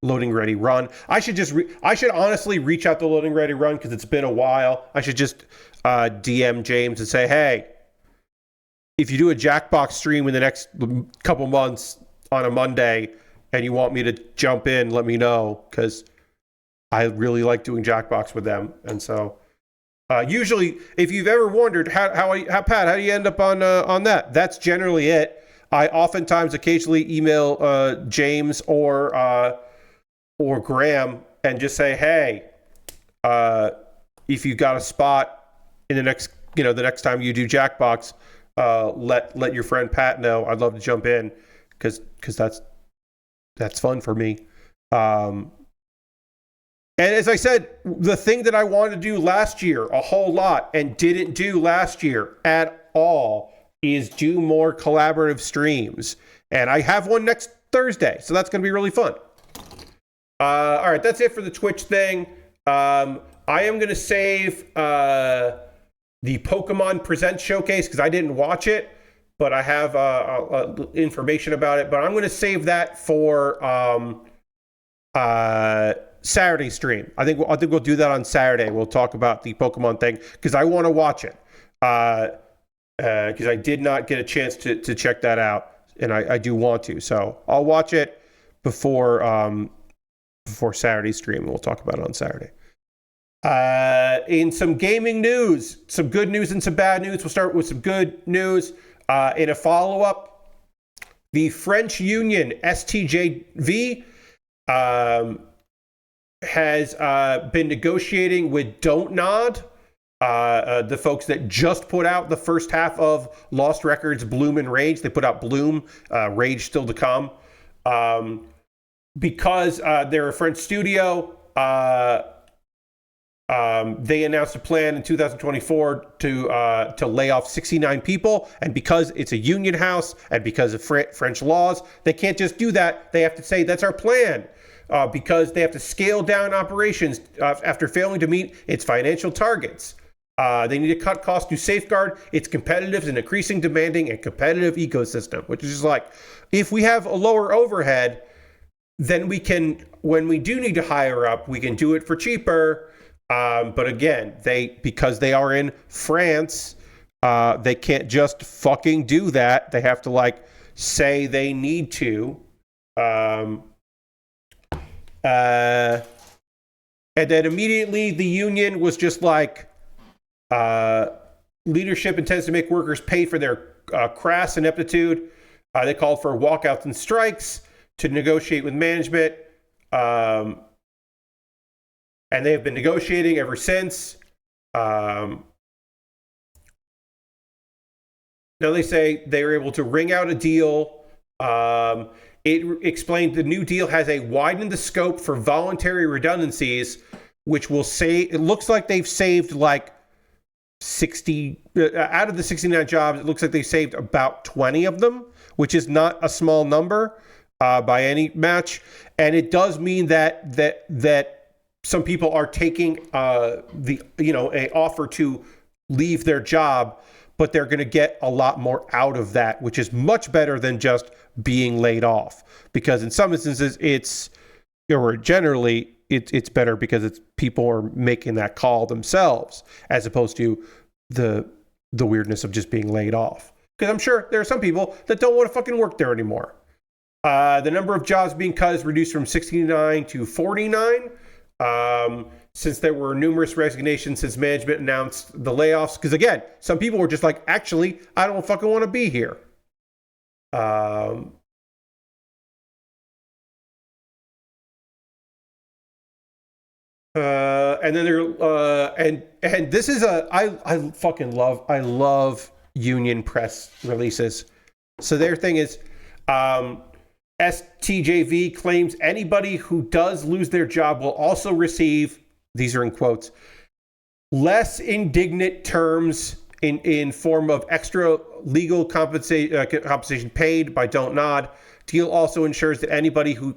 Loading Ready Run. I should honestly reach out to Loading Ready Run because it's been a while. I should just DM James and say, hey, if you do a Jackbox stream in the next couple months on a Monday and you want me to jump in, let me know, because I really like doing Jackbox with them. And so usually, if you've ever wondered how Pat, how do you end up on that? That's generally it. I oftentimes occasionally email James or Graham and just say, hey, if you got a spot in the next time you do Jackbox, let your friend Pat know. I'd love to jump in because that's fun for me. And as I said, the thing that I wanted to do last year a whole lot and didn't do last year at all is do more collaborative streams. And I have one next Thursday, so that's going to be really fun. All right, that's it for the Twitch thing. I am going to save the Pokemon Presents Showcase because I didn't watch it, but I have information about it. But I'm going to save that for Saturday stream. I think we'll do that on Saturday. We'll talk about the Pokemon thing because I want to watch it because I did not get a chance to check that out, and I do want to. So I'll watch it before Saturday stream, and we'll talk about it on Saturday. In some gaming news, some good news and some bad news. We'll start with some good news. In a follow-up, the French Union STJV has been negotiating with Don't Nod, the folks that just put out the first half of Lost Records, Bloom and Rage. They put out Bloom, Rage still to come. Because they're a French studio, they announced a plan in 2024 to lay off 69 people, and because it's a union house and because of French laws, they can't just do that. They have to say that's our plan, because they have to scale down operations after failing to meet its financial targets. They need to cut costs to safeguard its competitive and increasing demanding and competitive ecosystem, which is just like, if we have a lower overhead, then we can, when we do need to hire up, we can do it for cheaper. But again, because they are in France, they can't just fucking do that. They have to say they need to. And then immediately the union was just like, leadership intends to make workers pay for their crass ineptitude. They called for walkouts and strikes to negotiate with management. And they have been negotiating ever since. Now they say they were able to wring out a deal. It explained the new deal has widened the scope for voluntary redundancies, which will say, it looks like they've saved 60, out of the 69 jobs, it looks like they saved about 20 of them, which is not a small number by any match. And it does mean that some people are taking a offer to leave their job, but they're going to get a lot more out of that, which is much better than just being laid off, because in some instances it's better because it's people are making that call themselves as opposed to the weirdness of just being laid off. Because I'm sure there are some people that don't want to fucking work there anymore. The number of jobs being cut is reduced from 69 to 49. Since there were numerous resignations since management announced the layoffs. Because again, some people were just like, actually, I don't fucking want to be here. And then there, and this is I fucking love union press releases. So their thing is, STJV claims anybody who does lose their job will also receive, these are in quotes, less indignant terms in form of extra legal compensation paid by Don't Nod. Deal also ensures that anybody who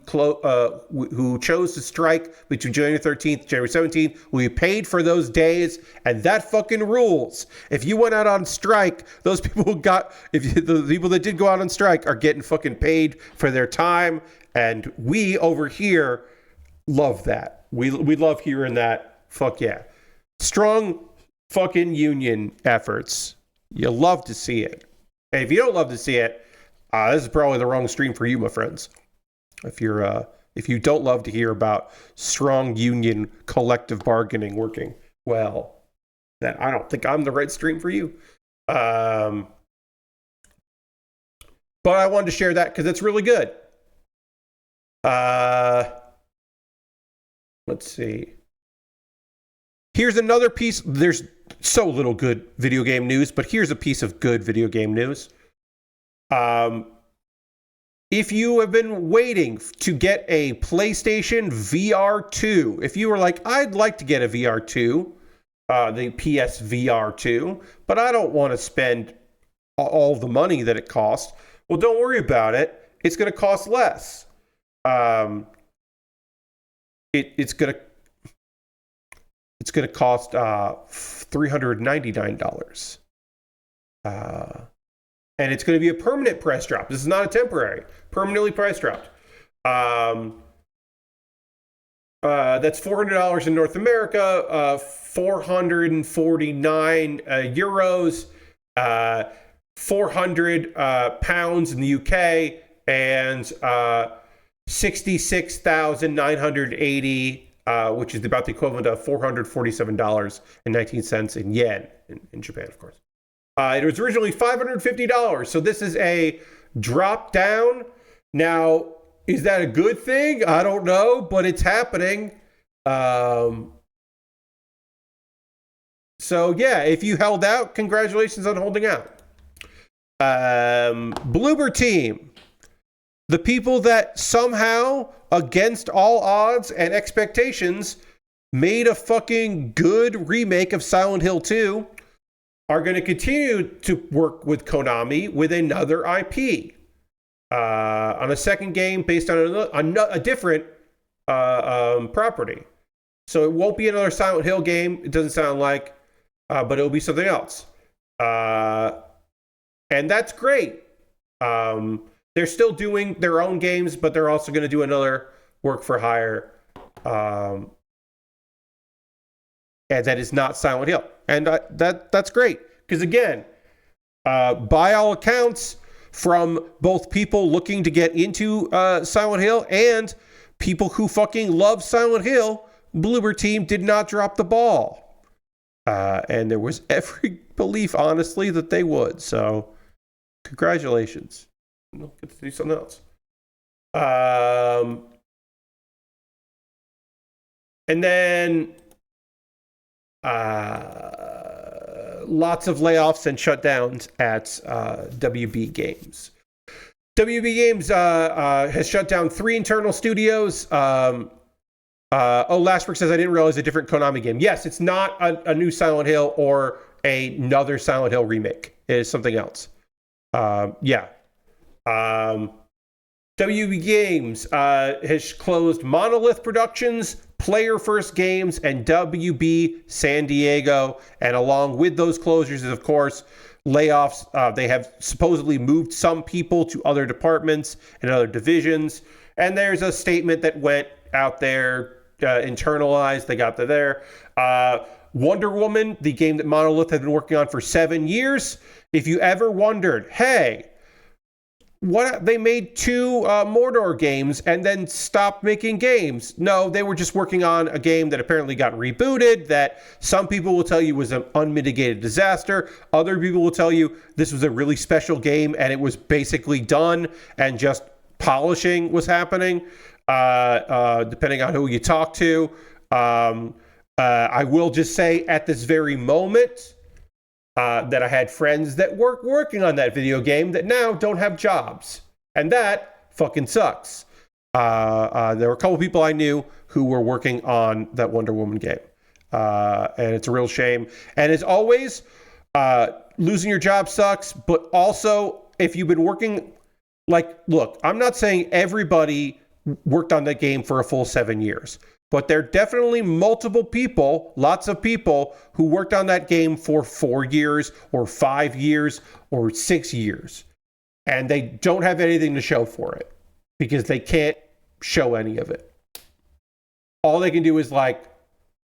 chose to strike between January 13th and January 17th will be paid for those days, and that fucking rules. If you went out on strike, the people that did go out on strike are getting fucking paid for their time, and we over here love that. We love hearing that. Fuck yeah. Strong fucking union efforts. You love to see it. And if you don't love to see it, this is probably the wrong stream for you, my friends. If you don't love to hear about strong union collective bargaining working, well, then I don't think I'm the right stream for you. But I wanted to share that because it's really good. Let's see. Here's another piece. There's so little good video game news, but here's a piece of good video game news. If you have been waiting to get a PlayStation VR 2, if you were like, I'd like to get a VR 2, the PS VR 2, but I don't want to spend all the money that it costs, well, don't worry about it. It's going to cost less. It's going to cost $399. And it's going to be a permanent price drop. This is not a temporary. Permanently price dropped. That's $400 in North America, 449 euros, 400 pounds in the UK, and 66,980, which is about the equivalent of $447.19 in yen in Japan, of course. It was originally $550, so this is a drop down. Now, is that a good thing? I don't know, but it's happening. So yeah, if you held out, congratulations on holding out. Bloober Team, the people that somehow, against all odds and expectations, made a fucking good remake of Silent Hill 2, are going to continue to work with Konami with another IP on a second game based on a different property. So it won't be another Silent Hill game, it doesn't sound like, but it'll be something else. And that's great. They're still doing their own games, but they're also going to do another work for hire. And that is not Silent Hill. And that's great. Because again, by all accounts, from both people looking to get into Silent Hill and people who fucking love Silent Hill, Bloober Team did not drop the ball. And there was every belief, honestly, that they would. So, congratulations. We'll get to do something else. And then lots of layoffs and shutdowns at WB Games. WB Games has shut down 3 internal studios. Lastbrook says, I didn't realize a different Konami game. Yes, it's not a new Silent Hill or another Silent Hill remake. It is something else. WB Games has closed Monolith Productions, Player First Games, and WB San Diego. And along with those closures is, of course, layoffs. They have supposedly moved some people to other departments and other divisions. And there's a statement that went out there, internalized. They got to there. Wonder Woman, the game that Monolith had been working on for 7 years. If you ever wondered, hey, what, they made 2 Mordor games and then stopped making games. No, they were just working on a game that apparently got rebooted, that some people will tell you was an unmitigated disaster. Other people will tell you this was a really special game and it was basically done and just polishing was happening, depending on who you talk to. I will just say at this very moment, that I had friends that were working on that video game that now don't have jobs. And that fucking sucks. There were a couple people I knew who were working on that Wonder Woman game. And it's a real shame. And as always, losing your job sucks. But also, if you've been working, like, look, I'm not saying everybody worked on that game for a full 7 years. But there are definitely multiple people, lots of people, who worked on that game for 4 years or 5 years or 6 years. And they don't have anything to show for it because they can't show any of it. All they can do is like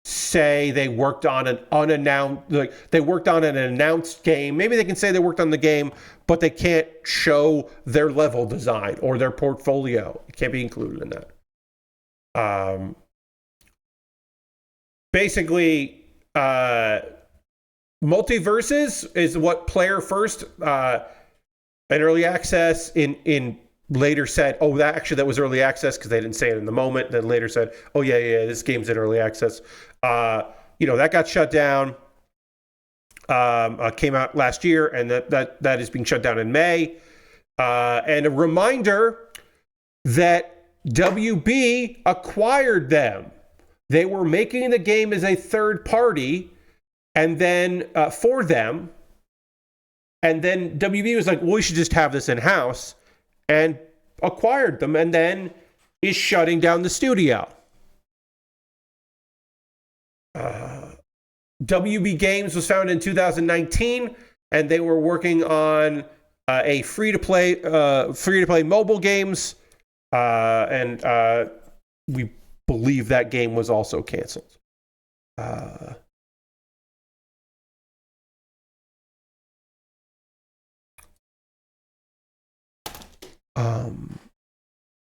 say they worked on an unannounced, like they worked on an announced game. Maybe they can say they worked on the game, but they can't show their level design or their portfolio. It can't be included in that. Basically, Multiverses is what Player First in early access in later said, oh, that was early access because they didn't say it in the moment. Then later said, oh, yeah, this game's in early access. That got shut down, came out last year, and that is being shut down in May. And a reminder that WB acquired them. They were making the game as a third party and then for them. And then WB was like, well, we should just have this in-house, and acquired them and then is shutting down the studio. WB Games was founded in 2019, and they were working on a free-to-play mobile games. And we believe that game was also canceled.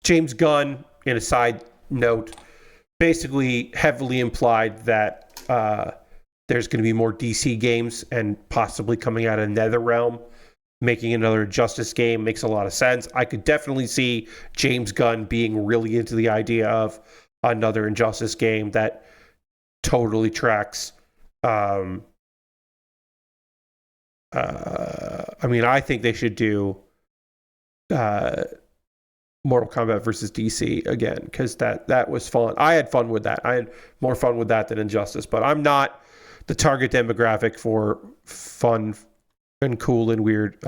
James Gunn, in a side note, basically heavily implied that there's going to be more DC games and possibly coming out of NetherRealm. Making another Justice game makes a lot of sense. I could definitely see James Gunn being really into the idea of another Injustice game that totally tracks. I think they should do Mortal Kombat versus DC again, because that was fun. I had fun with that. I had more fun with that than Injustice, but I'm not the target demographic for fun and cool and weird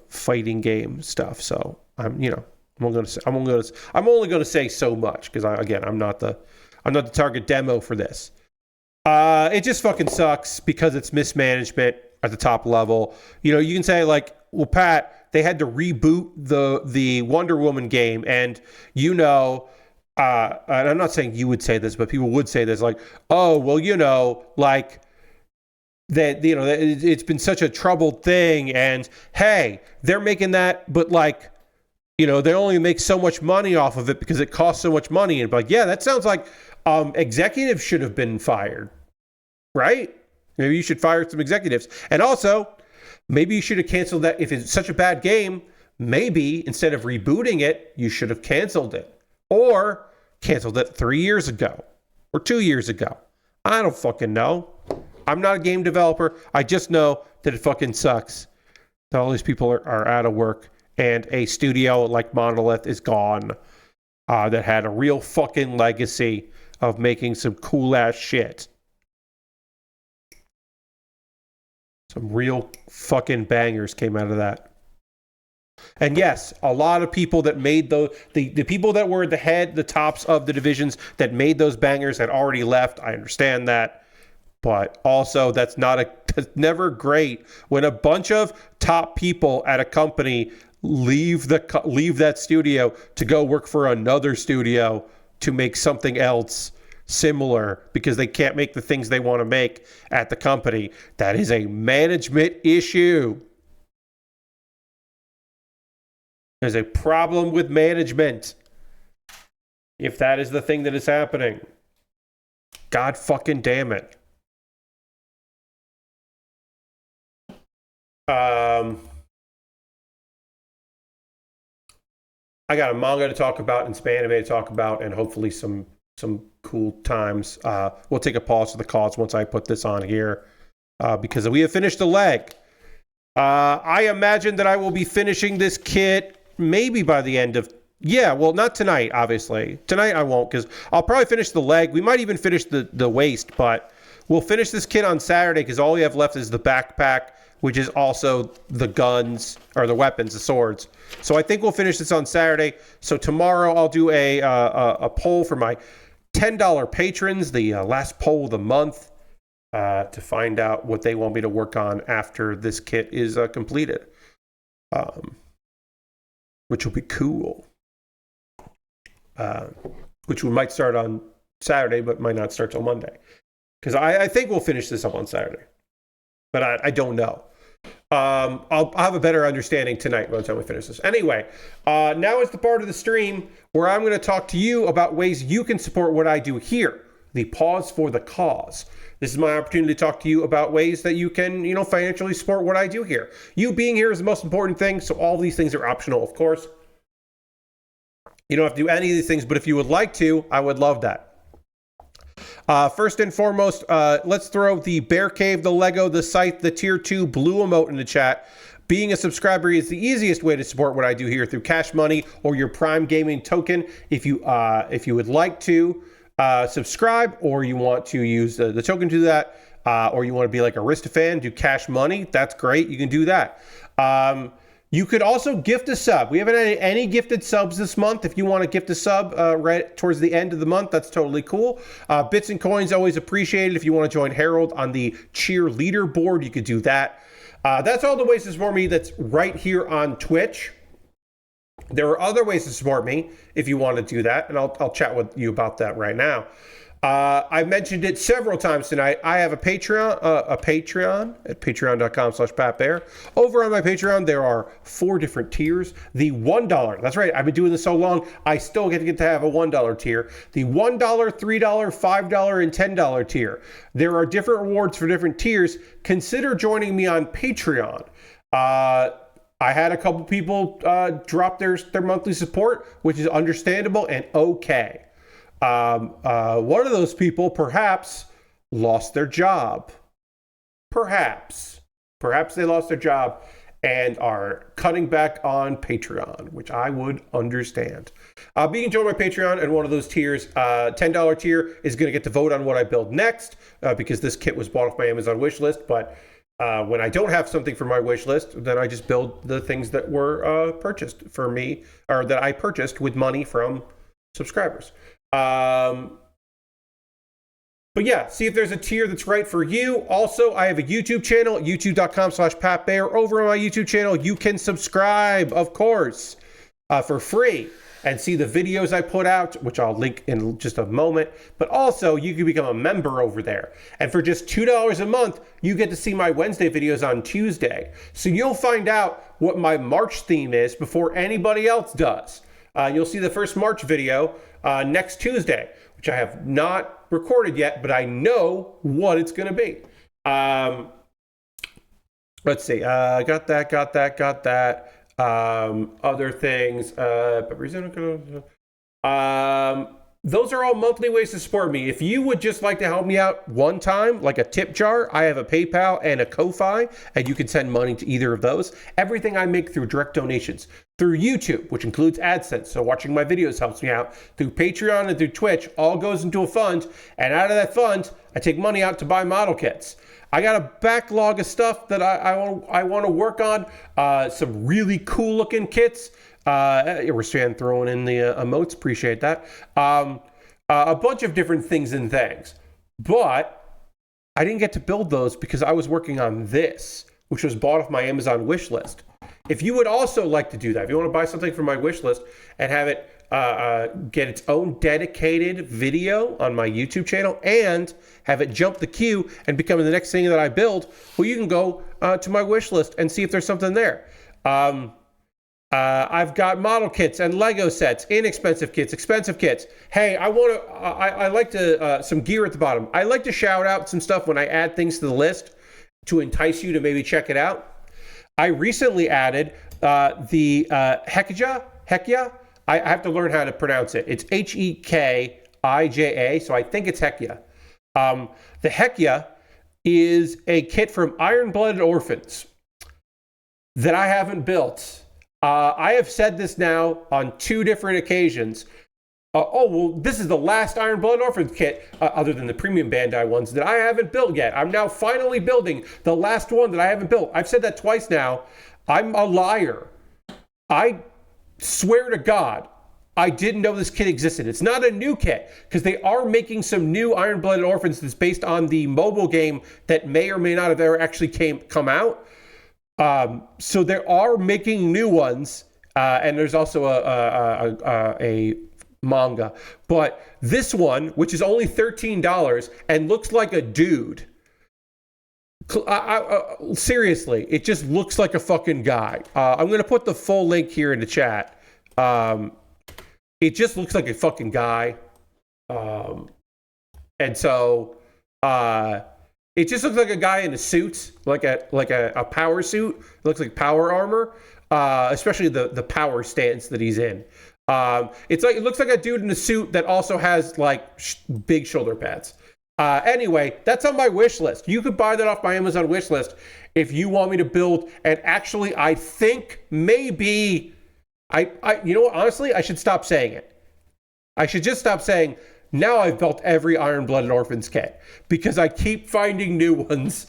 fighting game stuff. So I'm only going to say so much because I'm not the target demo for this. It just fucking sucks because it's mismanagement at the top level. You can say like, well, Pat, they had to reboot the Wonder Woman game, and and I'm not saying you would say this, but people would say this, like, oh, well, like that, it's been such a troubled thing, and hey, they're making that, but like, they only make so much money off of it because it costs so much money, and like, yeah, that sounds like executives should have been fired, right? Maybe you should fire some executives, and also, maybe you should have canceled that. If it's such a bad game, maybe instead of rebooting it, you should have canceled it. Or canceled it 3 years ago. Or 2 years ago. I don't fucking know. I'm not a game developer. I just know that it fucking sucks that all these people are out of work. And a studio like Monolith is gone. That had a real fucking legacy of making some cool ass shit. Some real fucking bangers came out of that. And yes, a lot of people that made the people that were the tops of the divisions that made those bangers had already left. I understand that. But also, that's not a That's never great when a bunch of top people at a company leave that studio to go work for another studio to make something else similar because they can't make the things they want to make at the company. That is a management issue. There's a problem with management if that is the thing that is happening. God fucking damn it. I got a manga to talk about and some anime to talk about, and hopefully some cool times. We'll take a pause for the cause once I put this on here, because we have finished the leg. I imagine that I will be finishing this kit maybe by the end of... Yeah, well, not tonight, obviously. Tonight I won't, because I'll probably finish the leg. We might even finish the waist, but we'll finish this kit on Saturday, because all we have left is the backpack, which is also the guns, or the weapons, the swords. So I think we'll finish this on Saturday. So tomorrow I'll do a poll for my $10 patrons, the last poll of the month, to find out what they want me to work on after this kit is completed, which will be cool. Which we might start on Saturday, but might not start till Monday. Because I think we'll finish this up on Saturday. But I don't know. I'll have a better understanding tonight by the time we finish this. Anyway, now is the part of the stream where I'm going to talk to you about ways you can support what I do here. The pause for the cause. This is my opportunity to talk to you about ways that you can, financially support what I do here. You being here is the most important thing, so all these things are optional, of course. You don't have to do any of these things, but if you would like to, I would love that. First and foremost, let's throw the Bear Cave, the Lego, the Scythe, the Tier 2 blue emote in the chat. Being a subscriber is the easiest way to support what I do here through Cash Money or your Prime Gaming token. If you would like to subscribe, or you want to use the token to do that, or you want to be like a Arista fan, do Cash Money, that's great. You can do that. You could also gift a sub. We haven't had any gifted subs this month. If you want to gift a sub right towards the end of the month, that's totally cool. Bits and coins always appreciated. If you want to join Harold on the cheer leaderboard, you could do that. That's all the ways to support me that's right here on Twitch. There are other ways to support me if you want to do that, and I'll chat with you about that right now. I mentioned it several times tonight. I have a Patreon at patreon.com/PatBear. Over on my Patreon, there are 4 different tiers. The $1, that's right, I've been doing this so long, I still get to have a $1 tier. The $1, $3, $5, and $10 tier. There are different rewards for different tiers. Consider joining me on Patreon. I had a couple people drop their monthly support, which is understandable and okay. One of those people perhaps lost their job. Perhaps they lost their job and are cutting back on Patreon, which I would understand. Being joined by Patreon and one of those tiers, $10 tier is going to get to vote on what I build next, because this kit was bought off my Amazon wish list. But when I don't have something for my wish list, then I just build the things that were purchased for me, or that I purchased with money from subscribers. But yeah, see if there's a tier that's right for you. Also, I have a YouTube channel, youtube.com/PatBear. Over on my YouTube channel, you can subscribe, of course, for free, and see the videos I put out, which I'll link in just a moment. But also, you can become a member over there. And for just $2 a month, you get to see my Wednesday videos on Tuesday. So you'll find out what my March theme is before anybody else does. You'll see the first March video next Tuesday, which I have not recorded yet, but I know what it's going to be. Let's see. Got that. Other things. Those are all monthly ways to support me. If you would just like to help me out one time, like a tip jar, I have a PayPal and a Ko-Fi, and you can send money to either of those. Everything I make through direct donations. Through YouTube, which includes AdSense, so watching my videos helps me out. Through Patreon and through Twitch, all goes into a fund, and out of that fund, I take money out to buy model kits. I got a backlog of stuff that I want to work on. Some really cool looking kits. We're throwing in the emotes, appreciate that. A bunch of different things and things. But I didn't get to build those because I was working on this, which was bought off my Amazon wish list. If you would also like to do that, if you want to buy something from my wish list and have it get its own dedicated video on my YouTube channel and have it jump the queue and become the next thing that I build, well, you can go to my wish list and see if there's something there. I've got model kits and Lego sets, inexpensive kits, expensive kits. Hey, I like to, some gear at the bottom. I like to shout out some stuff when I add things to the list to entice you to maybe check it out. I recently added the Hekija. I have to learn how to pronounce it. It's Hekija, so I think it's Hekija. The Hekija is a kit from Iron-Blooded Orphans that I haven't built. I have said this now on 2 different occasions. This is the last Iron-Blooded Orphans kit, other than the premium Bandai ones, that I haven't built yet. I'm now finally building the last one that I haven't built. I've said that twice now. I'm a liar. I swear to God, I didn't know this kit existed. It's not a new kit, because they are making some new Iron-Blooded Orphans that's based on the mobile game that may or may not have ever actually come out. So they are making new ones, and there's also a manga. But this one, which is only $13 and looks like a dude, seriously, it just looks like a fucking guy. I'm going to put the full link here in the chat. It just looks like a fucking guy. And so it just looks like a guy in a suit, like a power suit. It looks like power armor, especially the power stance that he's in. It looks like a dude in a suit that also has like big shoulder pads. Anyway, that's on my wish list. You could buy that off my Amazon wish list if you want me to build. And actually, I think maybe you know what? Honestly, I should stop saying it. I should just stop saying, now I've built every Iron-Blooded Orphans kit, because I keep finding new ones,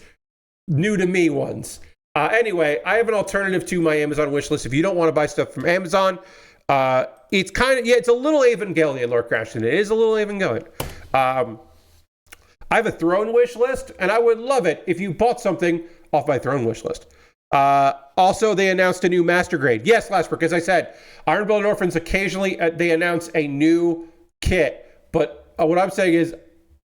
new to me ones. Anyway, I have an alternative to my Amazon wish list. If you don't want to buy stuff from Amazon, it's kind of, it's a little Evangelion, Lord Crashton. It is a little Evangelion. I have a Throne wish list, and I would love it if you bought something off my Throne wish list. Also, they announced a new Master Grade. Yes, Lashbrook, as I said, Iron-Blooded Orphans, occasionally they announce a new kit. But what I'm saying is,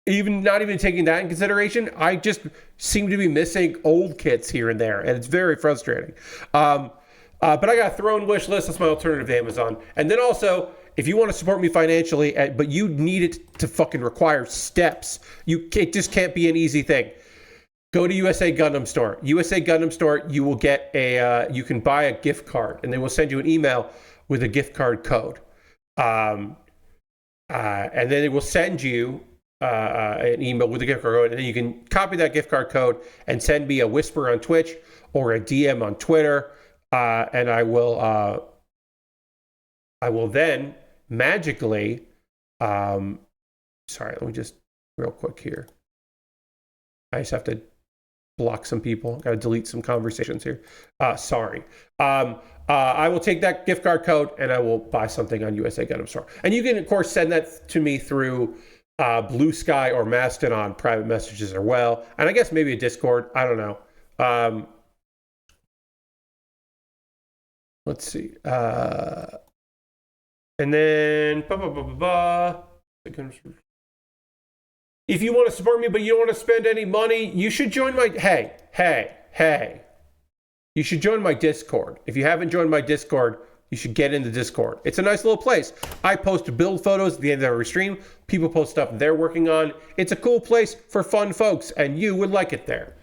not even taking that in consideration, I just seem to be missing old kits here and there, and it's very frustrating. But I got a Throne wish list. That's my alternative to Amazon. And then also, if you want to support me financially, but you need it to fucking require steps, it just can't be an easy thing. Go to USA Gundam Store. USA Gundam Store, you will get you can buy a gift card, and they will send you an email with a gift card code. And then they will send you an email with a gift card code, and then you can copy that gift card code and send me a whisper on Twitch or a DM on Twitter, and I will then magically, sorry, let me just real quick here. I just have to block some people. Got to delete some conversations here. Sorry. I will take that gift card code and I will buy something on USA Gundam Store. And you can, of course, send that to me through Blue Sky or Mastodon private messages as well. And I guess maybe a Discord. I don't know. Let's see. And then... If you want to support me, but you don't want to spend any money, you should join my... Hey. You should join my Discord. If you haven't joined my Discord, you should get in the Discord. It's a nice little place. I post build photos at the end of every stream. People post stuff they're working on. It's a cool place for fun folks, and you would like it there.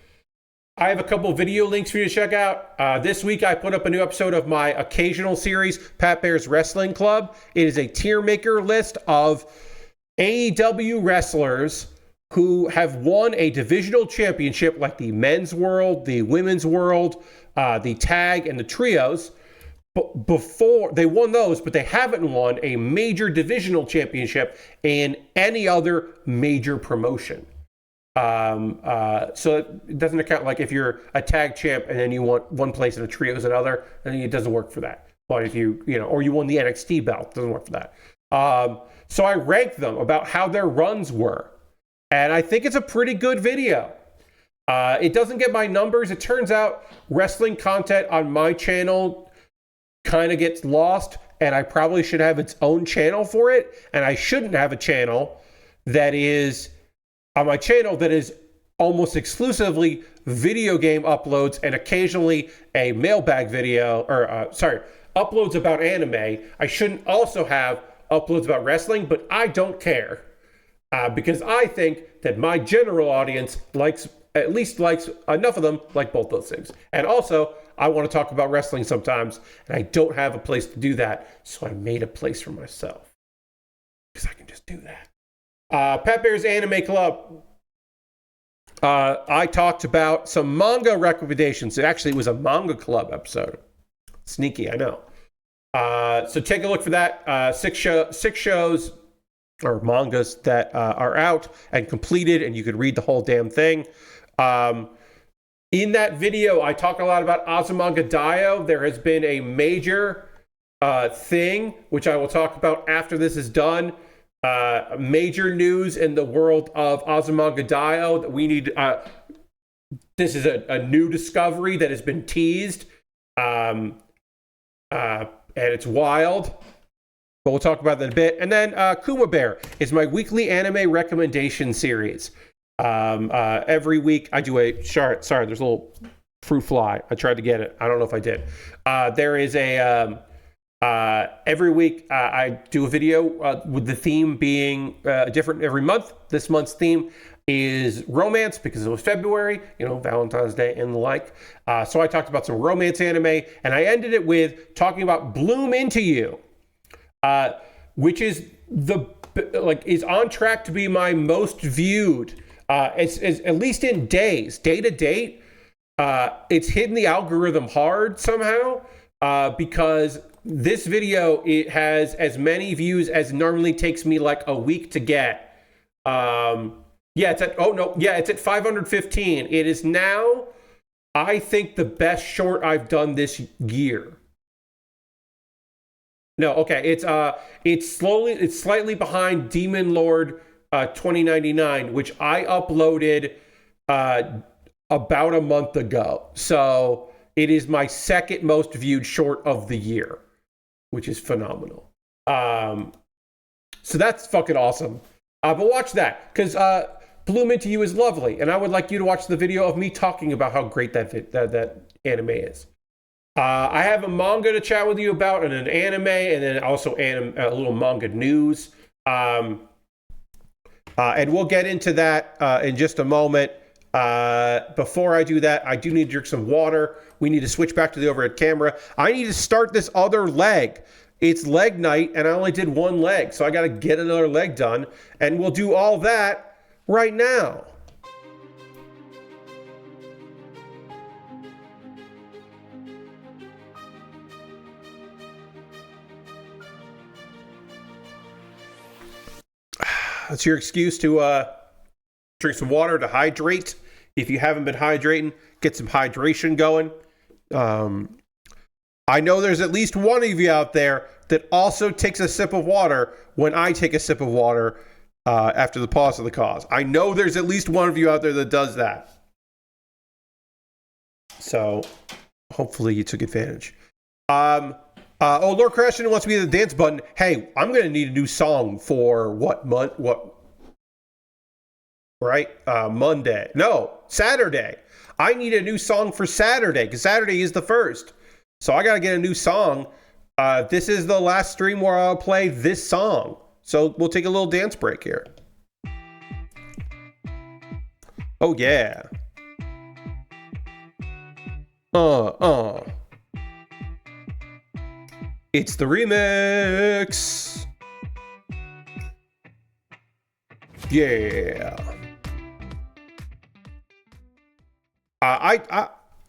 I have a couple video links for you to check out. This week, I put up a new episode of my occasional series, Pat Baer's Wrestling Club. It is a tier maker list of AEW wrestlers who have won a divisional championship, like the men's world, the women's world, the tag, and the trios. Before they won those, but they haven't won a major divisional championship in any other major promotion. So it doesn't account, like if you're a tag champ and then you want one place and a trios another, then it doesn't work for that. But if or you won the NXT belt, it doesn't work for that. So I ranked them about how their runs were. And I think it's a pretty good video. It doesn't get my numbers. It turns out wrestling content on my channel kind of gets lost, and I probably should have its own channel for it. And I shouldn't have a channel that is on my channel that is almost exclusively video game uploads and occasionally a mailbag video, or uploads about anime. I shouldn't also have uploads about wrestling, but I don't care. Because I think that my general audience likes enough of them like both those things. And also, I want to talk about wrestling sometimes, and I don't have a place to do that, so I made a place for myself. Because I can just do that. Pat Bear's Anime Club. I talked about some manga recommendations. Actually, it was a manga club episode. Sneaky, I know. So take a look for that. Six shows or mangas that are out and completed, and you could read the whole damn thing. In that video, I talk a lot about Azumanga Daioh. There has been a major thing, which I will talk about after this is done. Major news in the world of Azumanga Daioh that we need. This is a new discovery that has been teased, and it's wild. But we'll talk about that in a bit. And then Kuma Baer is my weekly anime recommendation series. Every week I do a sorry, there's a little fruit fly. I tried to get it. I don't know if I did. There is a every week I do a video with the theme being different every month. This month's theme is romance because it was February, Valentine's Day and the like. So I talked about some romance anime, and I ended it with talking about Bloom Into You, which is is on track to be my most viewed. It's at least in day to date. It's hitting the algorithm hard somehow because this video, it has as many views as normally takes me like a week to get. It's at 515. It is now, I think, the best short I've done this year. No, okay, it's slightly behind Demon Lord 2099, which I uploaded about a month ago. So it is my second most viewed short of the year, which is phenomenal. So that's fucking awesome. But watch that, because Bloom Into You is lovely, and I would like you to watch the video of me talking about how great that anime is. I have a manga to chat with you about, and an anime, and then also a little manga news. And we'll get into that in just a moment. Before I do that, I do need to drink some water. We need to switch back to the overhead camera. I need to start this other leg. It's leg night, and I only did one leg, so I got to get another leg done. And we'll do all that right now. That's your excuse to drink some water to hydrate. If you haven't been hydrating, get some hydration going. I know there's at least one of you out there that also takes a sip of water when I take a sip of water after the pause of the cause. I know there's at least one of you out there that does that. So hopefully you took advantage. Lord Crashton wants me to the dance button. Hey, I'm going to need a new song for what month? Monday. No, Saturday. I need a new song for Saturday because Saturday is the 1st. So I got to get a new song. This is the last stream where I'll play this song. So we'll take a little dance break here. Oh, yeah. It's the remix. Yeah.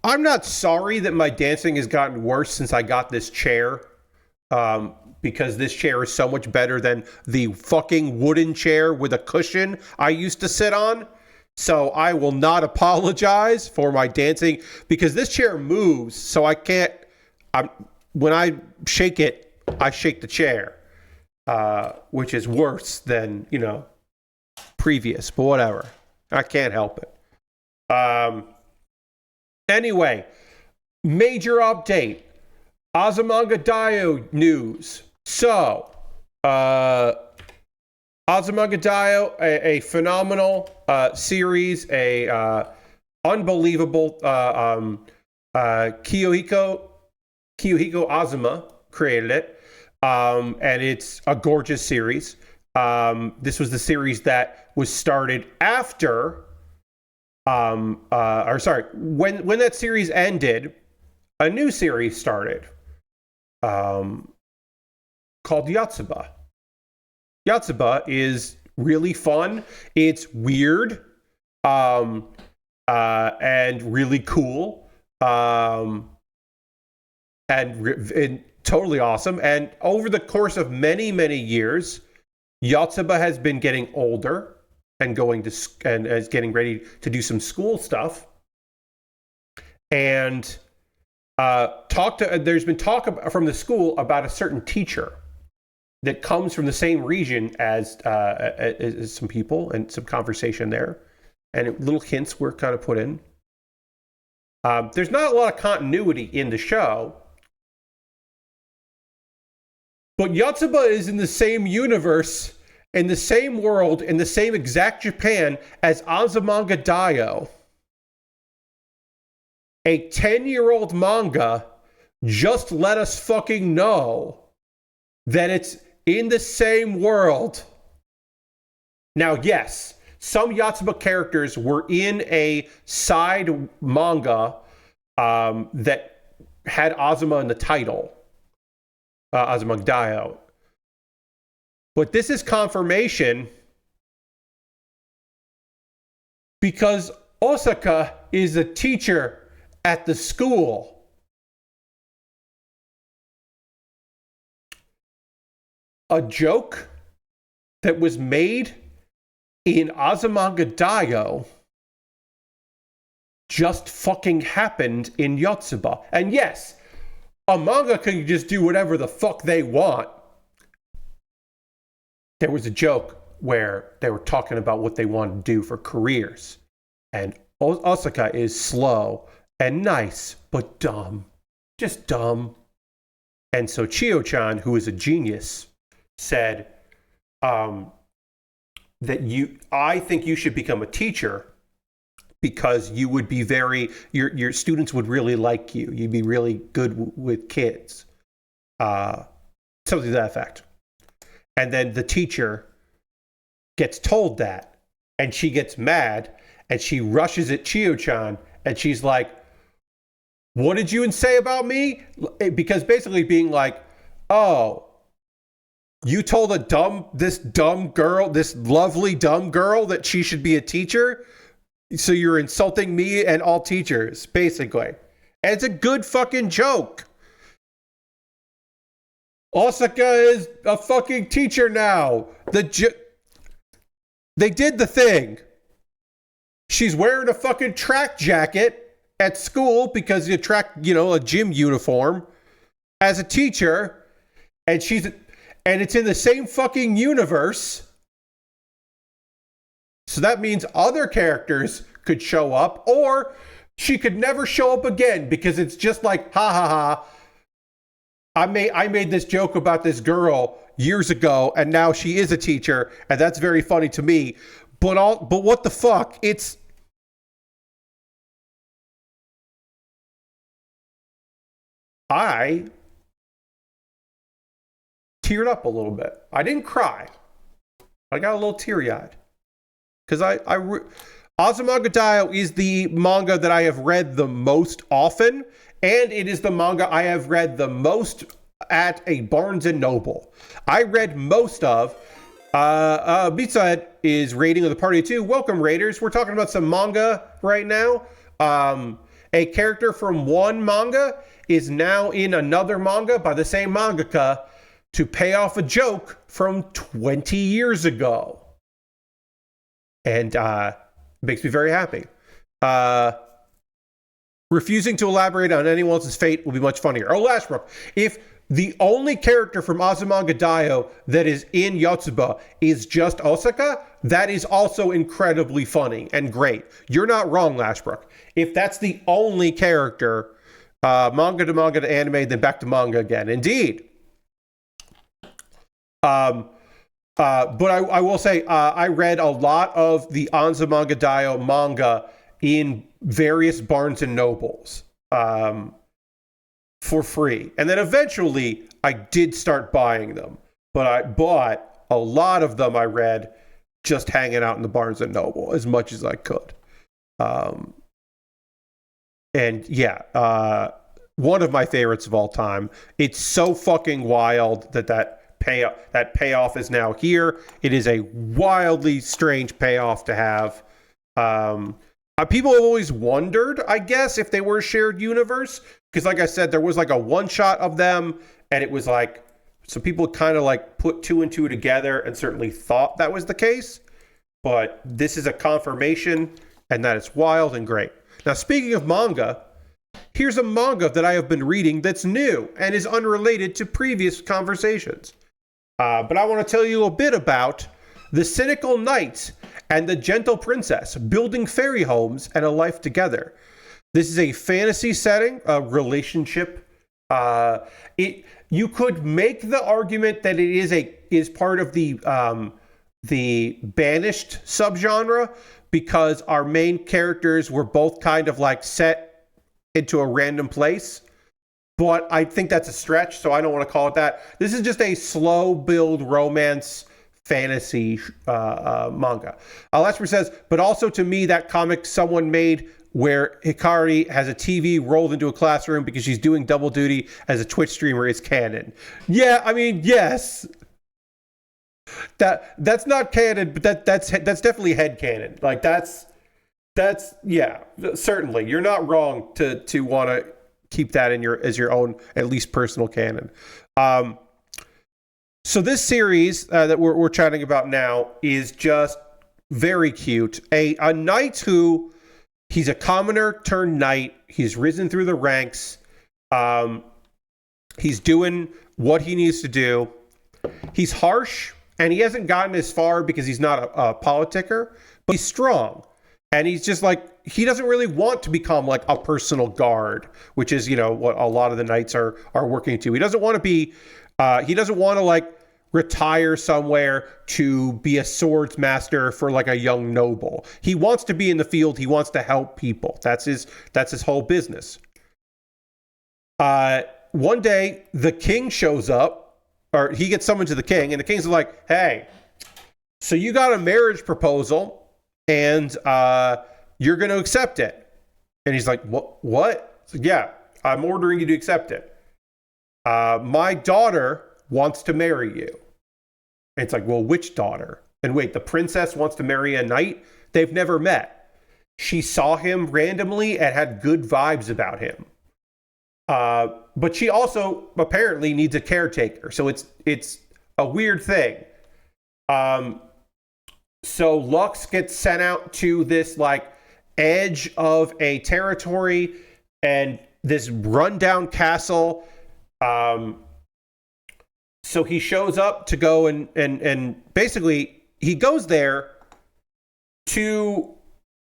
I'm not sorry that my dancing has gotten worse since I got this chair. Because this chair is so much better than the fucking wooden chair with a cushion I used to sit on. So I will not apologize for my dancing because this chair moves. So I can't, when I shake it, I shake the chair, which is worse than, previous, but whatever. I can't help it. Anyway, major update. Azumanga Daioh news. So, Azumanga Daioh, a phenomenal series, unbelievable. Kiyohiko Azuma created it, and it's a gorgeous series. This was the series that was started after, when that series ended, a new series started, called Yotsuba. Yotsuba is really fun. It's weird, and really cool, and totally awesome. And over the course of many, many years, Yotsuba has been getting older and and is getting ready to do some school stuff. And there's been talk from the school about a certain teacher that comes from the same region as some people, and some conversation there, and little hints were kind of put in. There's not a lot of continuity in the show, but Yotsuba is in the same universe, in the same world, in the same exact Japan as Azumanga Daioh. A 10-year-old manga just let us fucking know that it's in the same world. Now, yes, some Yotsuba characters were in a side manga that had Azuma in the title, Azumanga Daioh. But this is confirmation because Osaka is a teacher at the school. A joke that was made in Azumanga Daioh just fucking happened in Yotsuba. And yes, a manga can just do whatever the fuck they want. There was a joke where they were talking about what they wanted to do for careers. And Osaka is slow and nice, but dumb. Just dumb. And so Chiyo-chan, who is a genius, said that I think you should become a teacher because you would be your students would really like you. You'd be really good with kids. Something to that effect. And then the teacher gets told that, and she gets mad, and she rushes at Chiyo-chan, and she's like, "What did you say about me?" Because basically being like, "Oh, you told this lovely dumb girl that she should be a teacher? So you're insulting me and all teachers," basically. And it's a good fucking joke. Osaka is a fucking teacher now. They did the thing. She's wearing a fucking track jacket at school because you track, a gym uniform as a teacher, and it's in the same fucking universe. So that means other characters could show up, or she could never show up again because it's just like, ha ha ha. I made this joke about this girl years ago, and now she is a teacher, and that's very funny to me. But what the fuck? I teared up a little bit. I didn't cry. I got a little teary-eyed. Because Azumanga Daioh is the manga that I have read the most often, and it is the manga I have read the most at a Barnes & Noble. I read most of... Beatside is rating of the party too. Welcome, Raiders. We're talking about some manga right now. A character from one manga is now in another manga by the same mangaka to pay off a joke from 20 years ago. And makes me very happy. Refusing to elaborate on anyone else's fate will be much funnier. Oh, Lashbrook, if the only character from Azumanga Daioh that is in Yotsuba is just Osaka, That is also incredibly funny and great. You're not wrong, Lashbrook. If that's the only character, manga to anime, then back to manga again. Indeed. But I will say, I read a lot of the Anza Manga Daioh manga in various Barnes and Nobles for free. And then eventually I did start buying them. But I bought a lot of them I read just hanging out in the Barnes and Noble as much as I could. And yeah, one of my favorites of all time. It's so fucking wild that payoff is now here. It is a wildly strange payoff to have. People have always wondered, I guess, if they were a shared universe. Because like I said, there was like a one shot of them, and it was like, so people kind of like put two and two together and certainly thought that was the case. But this is a confirmation, and that is wild and great. Now, speaking of manga, here's a manga that I have been reading that's new and is unrelated to previous conversations. But I want to tell you a bit about the Cynical Knight and the Gentle Princess building fairy homes and a life together. This is a fantasy setting, a relationship. You could make the argument that it is part of the banished subgenre, because our main characters were both kind of like set into a random place. But I think that's a stretch, so I don't want to call it that. This is just a slow build romance fantasy manga. Lashbrook says, but also to me, that comic someone made where Hikari has a TV rolled into a classroom because she's doing double duty as a Twitch streamer is canon. Yeah, I mean, yes. That's not canon, but that's definitely headcanon. Like that's yeah, certainly. You're not wrong to want to keep that in as your own at least personal canon. So this series that we're chatting about now is just very cute. A knight who, he's a commoner turned knight. He's risen through the ranks. He's doing what he needs to do. He's harsh, and he hasn't gotten as far because he's not a politicker, but he's strong. And he's just like, he doesn't really want to become like a personal guard, which is, what a lot of the knights are working to. He doesn't want to be, he doesn't want to like retire somewhere to be a swords master for like a young noble. He wants to be in the field. He wants to help people. That's his whole business. One day the king shows up, or he gets summoned to the king, and the king's like, hey, so you got a marriage proposal, and you're going to accept it. And he's like, what? So, yeah, I'm ordering you to accept it. My daughter wants to marry you. And it's like, well, which daughter? And wait, the princess wants to marry a knight? They've never met. She saw him randomly and had good vibes about him. But she also apparently needs a caretaker. So it's a weird thing. So Lux gets sent out to this like edge of a territory and this rundown castle. So he shows up to go and basically he goes there to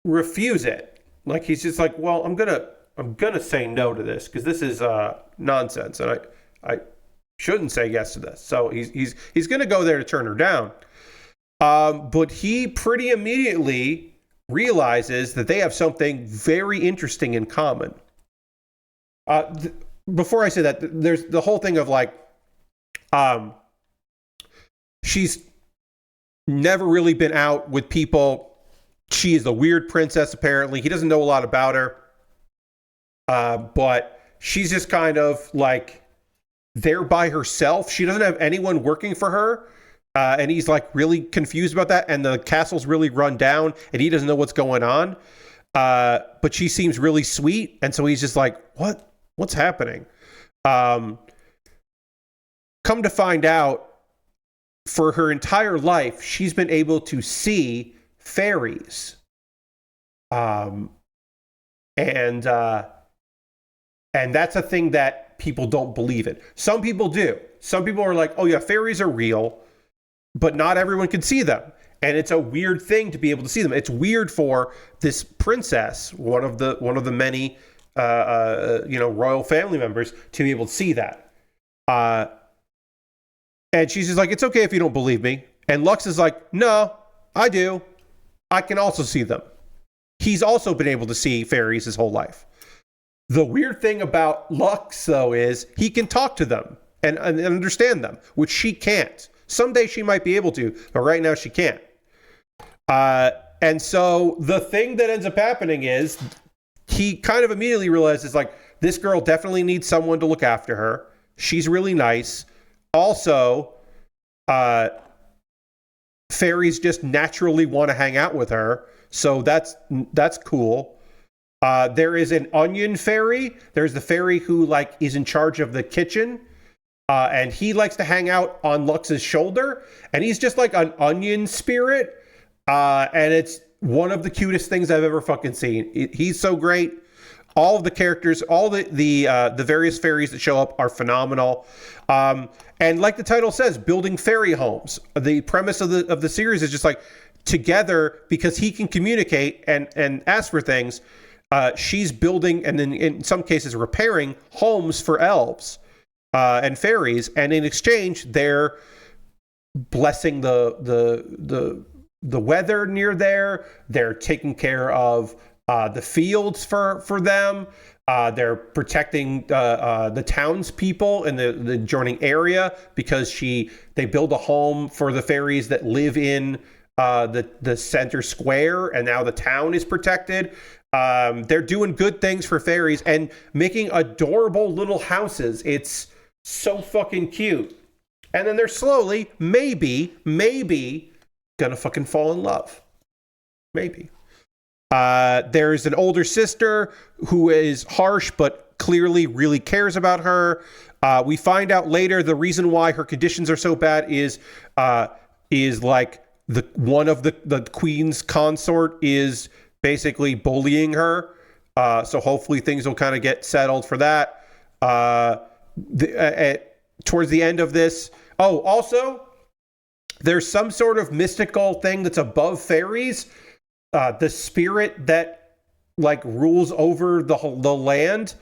refuse it. Like he's just like, well, I'm gonna say no to this because this is nonsense, and I shouldn't say yes to this. So he's gonna go there to turn her down. But he pretty immediately realizes that they have something very interesting in common. Before I say that, there's the whole thing of like, she's never really been out with people. She is a weird princess, apparently. He doesn't know a lot about her. But she's just kind of like there by herself. She doesn't have anyone working for her. And he's like really confused about that. And the castle's really run down and he doesn't know what's going on. But she seems really sweet. And so he's just like, what's happening? Come to find out, for her entire life, she's been able to see fairies. And that's a thing that people don't believe in. Some people do. Some people are like, oh yeah, fairies are real, but not everyone can see them. And it's a weird thing to be able to see them. It's weird for this princess, one of the many royal family members, to be able to see that. And she's just like, it's okay if you don't believe me. And Lux is like, no, I do. I can also see them. He's also been able to see fairies his whole life. The weird thing about Lux, though, is he can talk to them and understand them, which she can't. Someday she might be able to, but right now she can't. And so the thing that ends up happening is he kind of immediately realizes, like, this girl definitely needs someone to look after her. She's really nice. Also, fairies just naturally want to hang out with her. So that's cool. There is an onion fairy. There's the fairy who, like, is in charge of the kitchen. And he likes to hang out on Lux's shoulder. And he's just like an onion spirit. And it's one of the cutest things I've ever fucking seen. He's so great. All of the characters, all the various fairies that show up are phenomenal. And like the title says, building fairy homes. The premise of the series is just like, together, because he can communicate and ask for things, she's building and then in some cases repairing homes for elves and fairies, and in exchange they're blessing the weather near there. They're taking care of the fields for them. They're protecting the townspeople in the adjoining area because they build a home for the fairies that live in the center square, and now the town is protected. They're doing good things for fairies and making adorable little houses. It's so fucking cute. And then they're slowly, maybe gonna fucking fall in love. Maybe. There's an older sister who is harsh but clearly really cares about her. We find out later the reason why her conditions are so bad is like one of the queen's consort is basically bullying her. So hopefully things will kind of get settled for that. Towards the end of this. Oh, also, there's some sort of mystical thing that's above fairies. The spirit that like rules over the land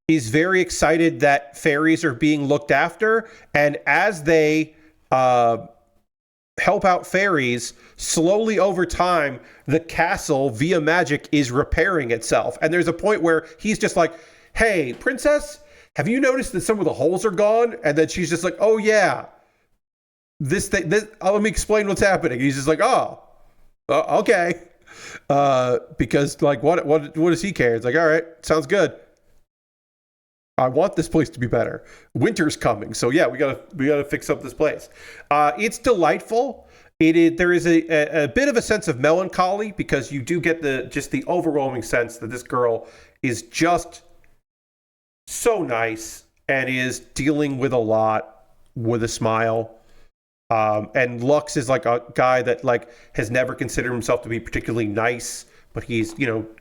is very excited that fairies are being looked after. And as they help out fairies, slowly over time, the castle via magic is repairing itself. And there's a point where he's just like, hey, princess, have you noticed that some of the holes are gone? And then she's just like, oh yeah, this let me explain what's happening. He's just like, oh, okay. Because like, what does he care? It's like, all right, sounds good. I want this place to be better. Winter's coming, so yeah, we gotta fix up this place. It's delightful. There is a bit of a sense of melancholy because you do get the overwhelming sense that this girl is just so nice and is dealing with a lot with a smile. And Lux is like a guy that like has never considered himself to be particularly nice, but he's,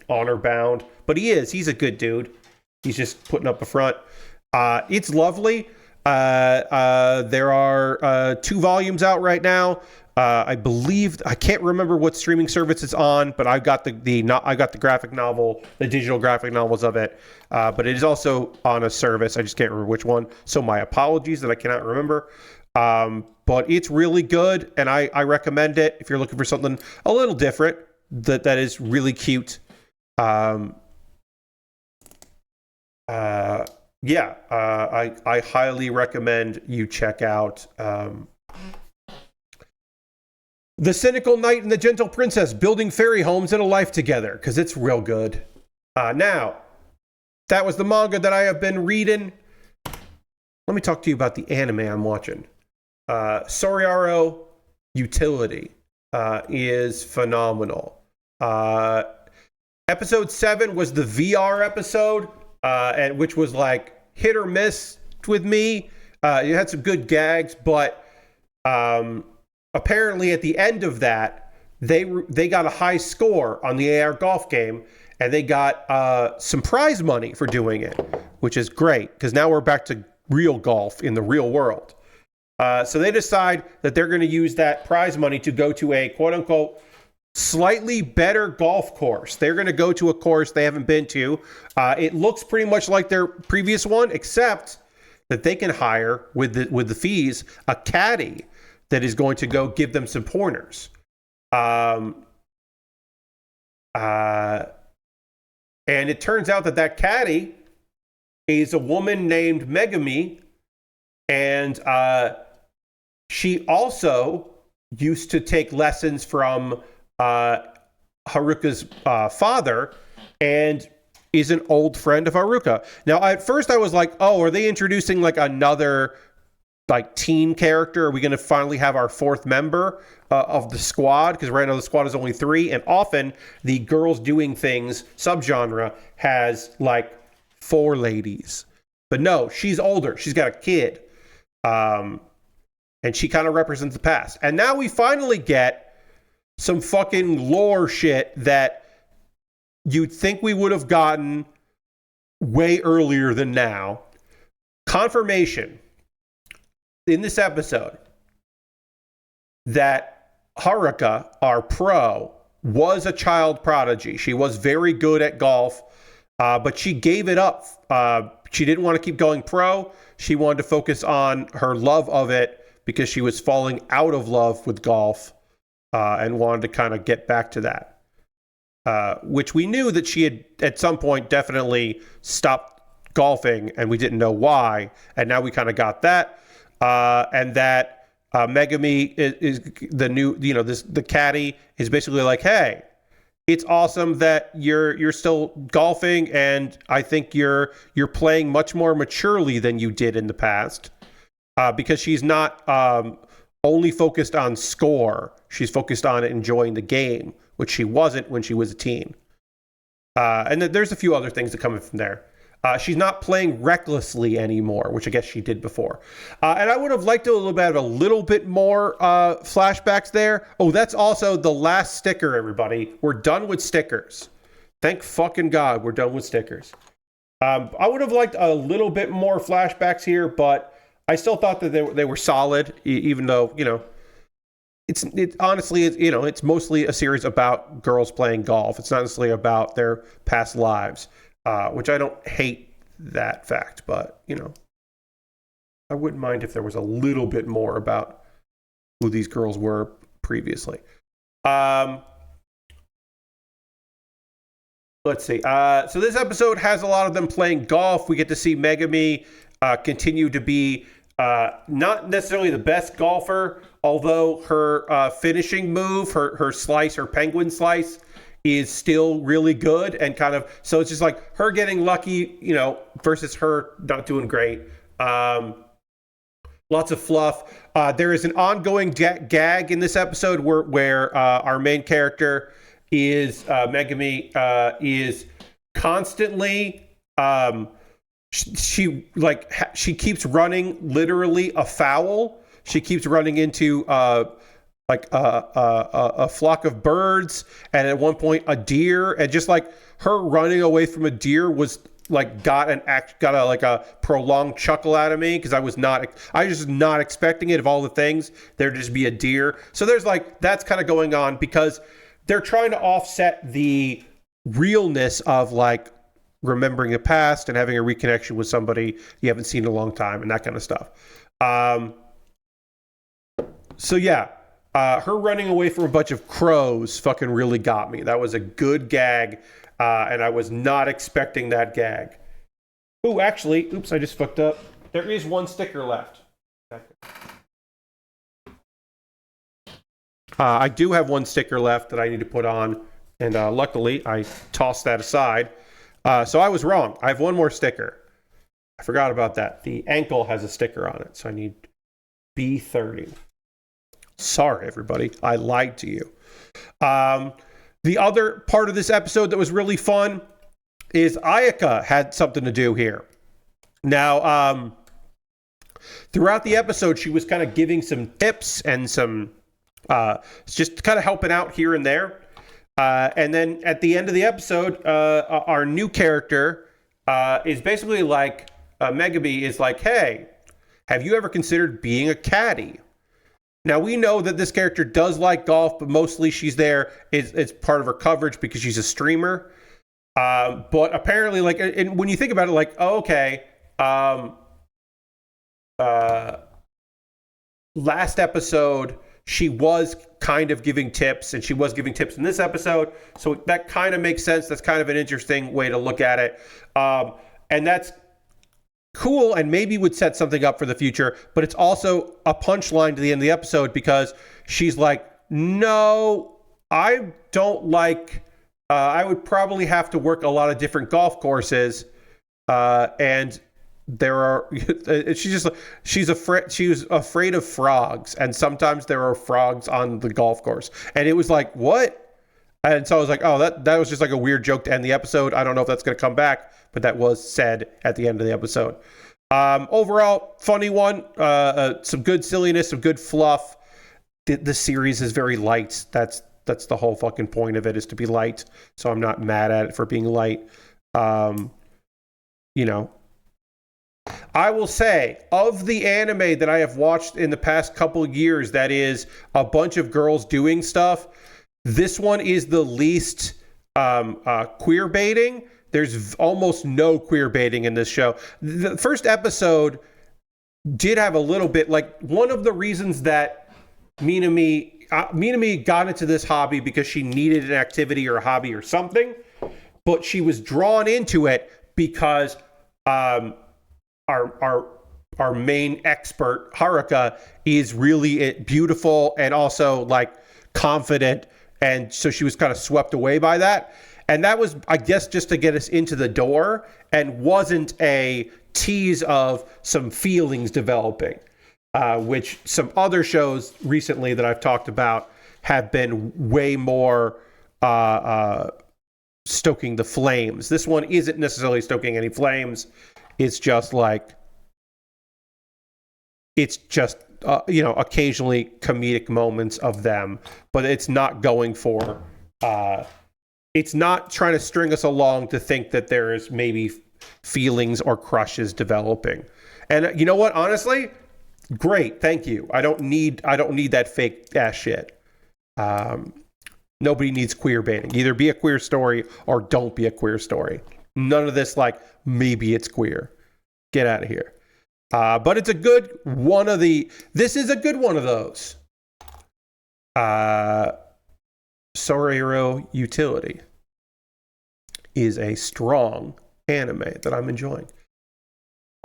honor bound. But he's a good dude. He's just putting up a front. It's lovely. There are 2 volumes out right now. I believe, I can't remember what streaming service it's on, but I've got I got the graphic novel, the digital graphic novels of it. But it is also on a service. I just can't remember which one. So my apologies that I cannot remember. But it's really good, and I recommend it if you're looking for something a little different that is really cute. I highly recommend you check out The Cynical Knight and the Gentle Princess, Building Fairy Homes and a Life Together, because it's real good. Now, that was the manga that I have been reading. Let me talk to you about the anime I'm watching. Sorairo Utility is phenomenal. Episode 7 was the VR episode, and which was like hit or miss with me. It had some good gags, but apparently at the end of that, they got a high score on the AR golf game, and they got some prize money for doing it, which is great because now we're back to real golf in the real world. So they decide that they're going to use that prize money to go to a quote-unquote slightly better golf course. They're going to go to a course they haven't been to. It looks pretty much like their previous one, except that they can hire, with the fees, a caddy that is going to go give them some pointers. And it turns out that caddy is a woman named Megami, and she also used to take lessons from Haruka's father, and is an old friend of Haruka. Now, at first I was like, oh, are they introducing like another like teen character? Are we going to finally have our fourth member of the squad? Because right now the squad is only 3, and often the girls doing things subgenre has like 4 ladies. But no, she's older. She's got a kid. And she kind of represents the past. And now we finally get some fucking lore shit that you'd think we would have gotten way earlier than now. Confirmation in this episode that Haruka, our pro, was a child prodigy. She was very good at golf, but she gave it up. She didn't want to keep going pro. She wanted to focus on her love of it because she was falling out of love with golf, and wanted to kind of get back to that. Which we knew that she had at some point definitely stopped golfing, and we didn't know why. And now we kind of got that. And that Megami is the new, the caddy is basically like, hey, it's awesome that you're still golfing, and I think you're playing much more maturely than you did in the past, because she's not only focused on score. She's focused on enjoying the game, which she wasn't when she was a teen. And there's a few other things that come in from there. She's not playing recklessly anymore, which I guess she did before. And I would have liked a little bit more flashbacks there. Oh, that's also the last sticker, everybody. We're done with stickers. Thank fucking God we're done with stickers. I would have liked a little bit more flashbacks here, but I still thought that they were solid, even though, honestly, it's mostly a series about girls playing golf. It's not necessarily about their past lives, which I don't hate that fact, but, I wouldn't mind if there was a little bit more about who these girls were previously. Let's see. So this episode has a lot of them playing golf. We get to see Megami continue to be not necessarily the best golfer, although her finishing move, her slice, her penguin slice, is still really good, and kind of, so it's just like her getting lucky, versus her not doing great. Lots of fluff. There is an ongoing gag in this episode where our main character is Megami is constantly she keeps running literally afoul. She keeps running into a flock of birds, and at one point a deer, and just like her running away from a deer was like got a prolonged chuckle out of me, because I was just not expecting it. Of all the things, there'd just be a deer. So there's that's kind of going on, because they're trying to offset the realness of remembering the past and having a reconnection with somebody you haven't seen in a long time, and that kind of stuff. So yeah, her running away from a bunch of crows fucking really got me. That was a good gag, and I was not expecting that gag. Ooh, actually, I just fucked up. There is one sticker left. I do have one sticker left that I need to put on, and luckily I tossed that aside. So I was wrong. I have one more sticker. I forgot about that. The ankle has a sticker on it, so I need B30. Sorry, everybody. I lied to you. The other part of this episode that was really fun is Ayaka had something to do here. Now, throughout the episode, she was kind of giving some tips and some just kind of helping out here and there. And then at the end of the episode, our new character is basically Megami is like, hey, have you ever considered being a caddy? Now, we know that this character does like golf, but mostly she's there. It's part of her coverage because she's a streamer. But apparently, like, and when you think about it, like, oh, okay, last episode, she was kind of giving tips, and she was giving tips in this episode. So that kind of makes sense. That's kind of an interesting way to look at it. And that's cool, and maybe would set something up for the future, but it's also a punchline to the end of the episode because she's like, no, I don't like, I would probably have to work a lot of different golf courses, and there are, she was afraid of frogs, and sometimes there are frogs on the golf course, and it was like, what? And so I was like, oh, that was just like a weird joke to end the episode. I don't know if that's going to come back, but that was said at the end of the episode. Overall, funny one. Some good silliness, some good fluff. The series is very light. That's the whole fucking point of it, is to be light. So I'm not mad at it for being light. You know, I will say, of the anime that I have watched in the past couple of years that is a bunch of girls doing stuff, this one is the least queer baiting. There's almost no queer baiting in this show. The first episode did have a little bit, like, one of the reasons that Minami got into this hobby because she needed an activity or a hobby or something, but she was drawn into it because our main expert, Haruka, is really beautiful and also, like, confident. And so she was kind of swept away by that. And that was, I guess, just to get us into the door, and wasn't a tease of some feelings developing, which some other shows recently that I've talked about have been way more stoking the flames. This one isn't necessarily stoking any flames. It's just like, occasionally comedic moments of them, but it's not going for, it's not trying to string us along to think that there is maybe feelings or crushes developing. And you know what? Honestly, great. Thank you. I don't need that fake ass shit. Nobody needs queer baiting. Either be a queer story or don't be a queer story. None of this, like, maybe it's queer. Get out of here. But it's a good one of this is a good one of those. Sorairo Utility is a strong anime that I'm enjoying.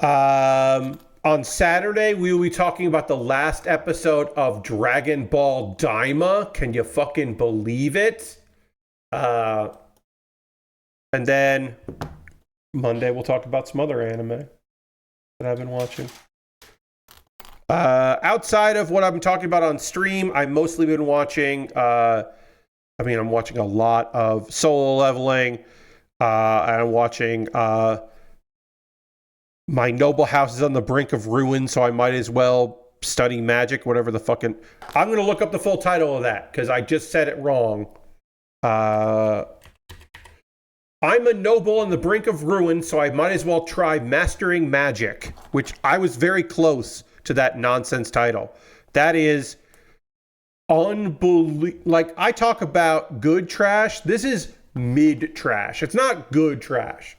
On Saturday, we will be talking about the last episode of Dragon Ball Daima. Can you fucking believe it? And then Monday, we'll talk about some other anime that I've been watching. Outside of what I've been talking about on stream, I've mostly been watching, I'm watching a lot of Solo Leveling, and I'm watching, My Noble House is on the brink of ruin, so I might as well study magic, whatever the fucking... I'm going to look up the full title of that, because I just said it wrong. I'm a noble on the brink of ruin, so I might as well try mastering magic, which I was very close to that nonsense title. That is unbelievable. Like, I talk about good trash. This is mid trash. It's not good trash.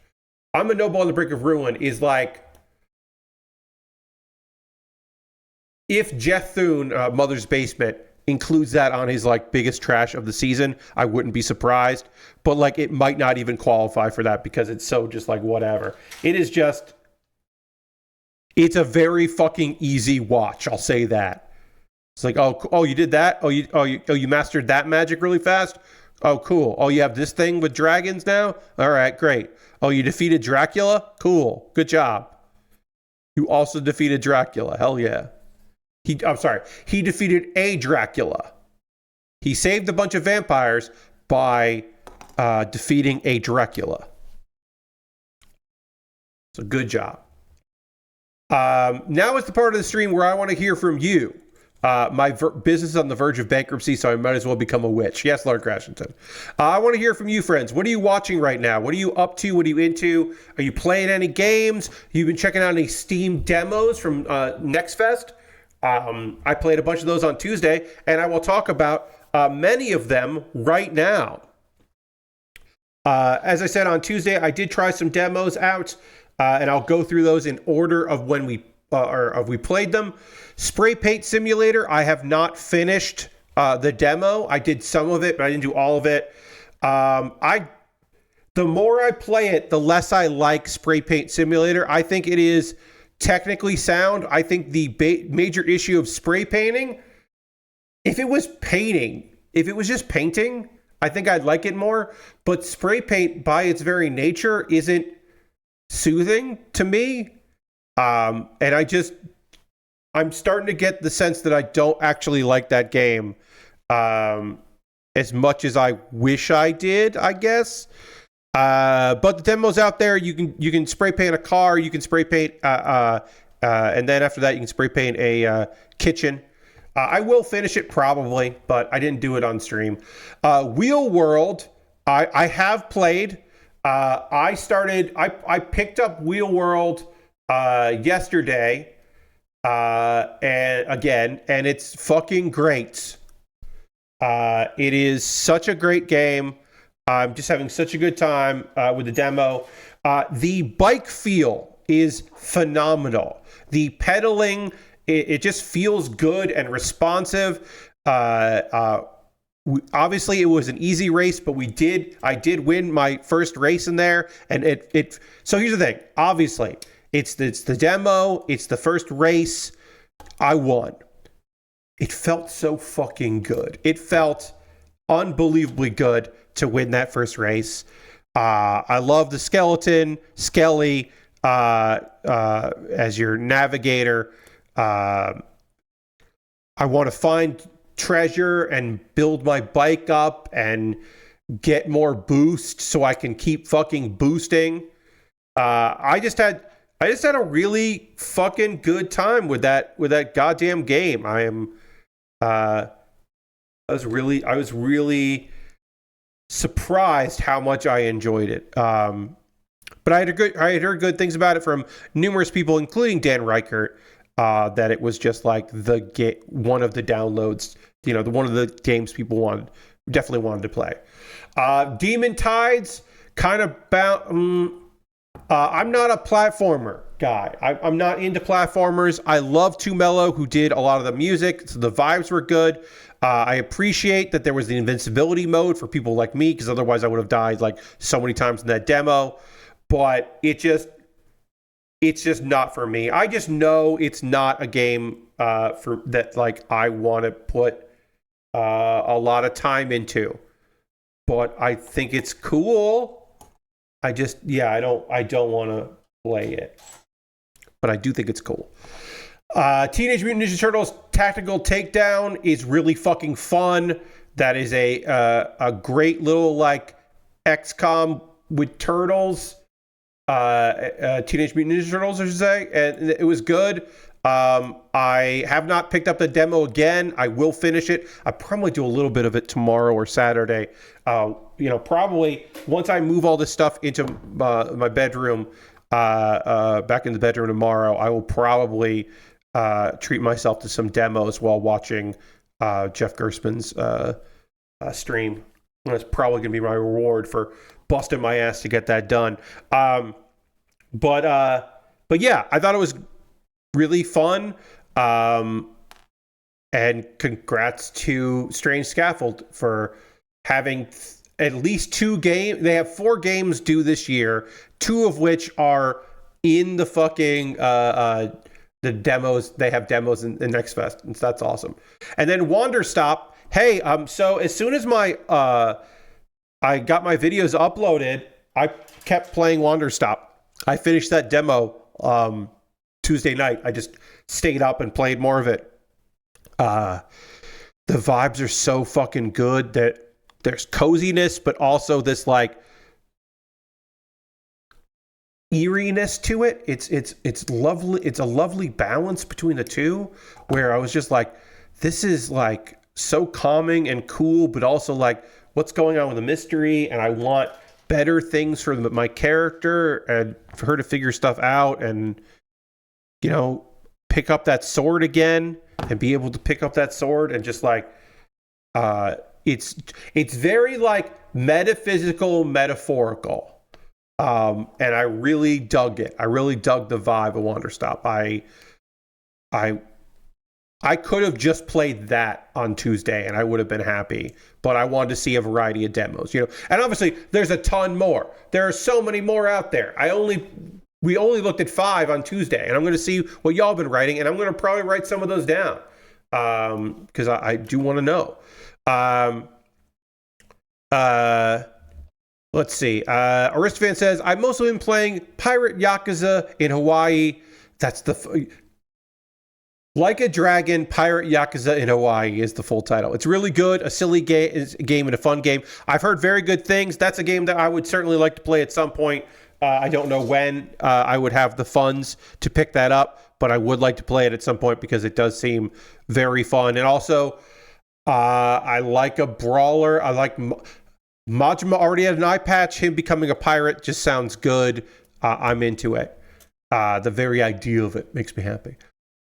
I'm a noble on the brink of ruin is like, if Jeff Thune, Mother's Basement, includes that on his, like, biggest trash of the season, I wouldn't be surprised. But, like, it might not even qualify for that because it's so just, like, whatever. It is just, it's a very fucking easy watch. I'll say that. It's like, oh, you did that? Oh, you mastered that magic really fast? Oh, cool. Oh, you have this thing with dragons now? All right, great. Oh, you defeated Dracula? Cool. Good job. You also defeated Dracula. Hell yeah. He defeated a Dracula. He saved a bunch of vampires by defeating a Dracula. So good job. Now is the part of the stream where I want to hear from you. My business is on the verge of bankruptcy, so I might as well become a witch. Yes, Lord Crashington. I want to hear from you, friends. What are you watching right now? What are you up to? What are you into? Are you playing any games? You've been checking out any Steam demos from Next Fest? I played a bunch of those on Tuesday, and I will talk about many of them right now. As I said on Tuesday, I did try some demos out, and I'll go through those in order of when we played them. Spray Paint Simulator, I have not finished the demo. I did some of it, but I didn't do all of it. The more I play it, the less I like Spray Paint Simulator. I think it is technically sound. I think the major issue of spray painting, if it was just painting, I think I'd like it more. But spray paint, by its very nature, isn't soothing to me. And I'm starting to get the sense that I don't actually like that game as much as I wish I did, I guess. But the demo's out there. You can spray paint a car. You can spray paint, and then after that, you can spray paint a kitchen. I will finish it probably, but I didn't do it on stream. Wheel World, I have played. I picked up Wheel World yesterday, and it's fucking great. It is such a great game. I'm just having such a good time with the demo. The bike feel is phenomenal. The pedaling, it just feels good and responsive. Obviously, it was an easy race, but I did win my first race in there. And so here's the thing. Obviously, it's the demo. It's the first race. I won. It felt so fucking good. It felt unbelievably good to win that first race. I love the skeleton, Skelly, as your navigator. I want to find treasure and build my bike up and get more boost so I can keep fucking boosting. I just had a really fucking good time with that goddamn game. I was really surprised how much I enjoyed it. But I had heard good things about it from numerous people, including Dan Reichert, that it was just like one of the downloads, one of the games people definitely wanted to play. Demon Tides, kind of I'm not a platformer guy. I'm not into platformers. I love Too Mellow, who did a lot of the music, so the vibes were good. I appreciate that there was the invincibility mode for people like me, because otherwise I would have died like so many times in that demo. But it's just not for me. I just know it's not a game for that like I want to put a lot of time into. But I think it's cool. I don't want to play it. But I do think it's cool. Teenage Mutant Ninja Turtles Tactical Takedown is really fucking fun. That is a great little like XCOM with turtles. Teenage Mutant Ninja Turtles, I should say, and it was good. I have not picked up the demo again. I will finish it. I probably do a little bit of it tomorrow or Saturday. Probably once I move all this stuff into my bedroom, back in the bedroom tomorrow, I will probably treat myself to some demos while watching Jeff Gerstmann's stream. That's probably going to be my reward for busting my ass to get that done. But yeah, I thought it was really fun. And congrats to Strange Scaffold for having at least 2 games. They have 4 games due this year, 2 of which are in the fucking the demos. They have demos in Next Fest, and so that's awesome. And then Wanderstop. Hey, so as soon as I got my videos uploaded, I kept playing Wanderstop. I finished that demo Tuesday night. I just stayed up and played more of it. The vibes are so fucking good that there's coziness, but also this like eeriness to it. It's lovely. It's a lovely balance between the two, where I was just like, this is like so calming and cool, but also like what's going on with the mystery, and I want better things for my character and for her to figure stuff out and, you know, pick up that sword again and be able to pick up that sword and just like, it's very like metaphysical, metaphorical. And I really dug it. I really dug the vibe of Wanderstop. I could have just played that on Tuesday and I would have been happy, but I wanted to see a variety of demos, you know. And obviously there's a ton more. There are so many more out there. We only looked at 5 on Tuesday, and I'm going to see what y'all been writing, and I'm going to probably write some of those down because I do want to know. Let's see. Aristofan says, I've mostly been playing Pirate Yakuza in Hawaii. That's the... Like a Dragon, Pirate Yakuza in Hawaii is the full title. It's really good, a silly game and a fun game. I've heard very good things. That's a game that I would certainly like to play at some point. I don't know when I would have the funds to pick that up, but I would like to play it at some point because it does seem very fun. And also, I like a brawler. I like Majima already had an eye patch. Him becoming a pirate just sounds good. I'm into it. The very idea of it makes me happy.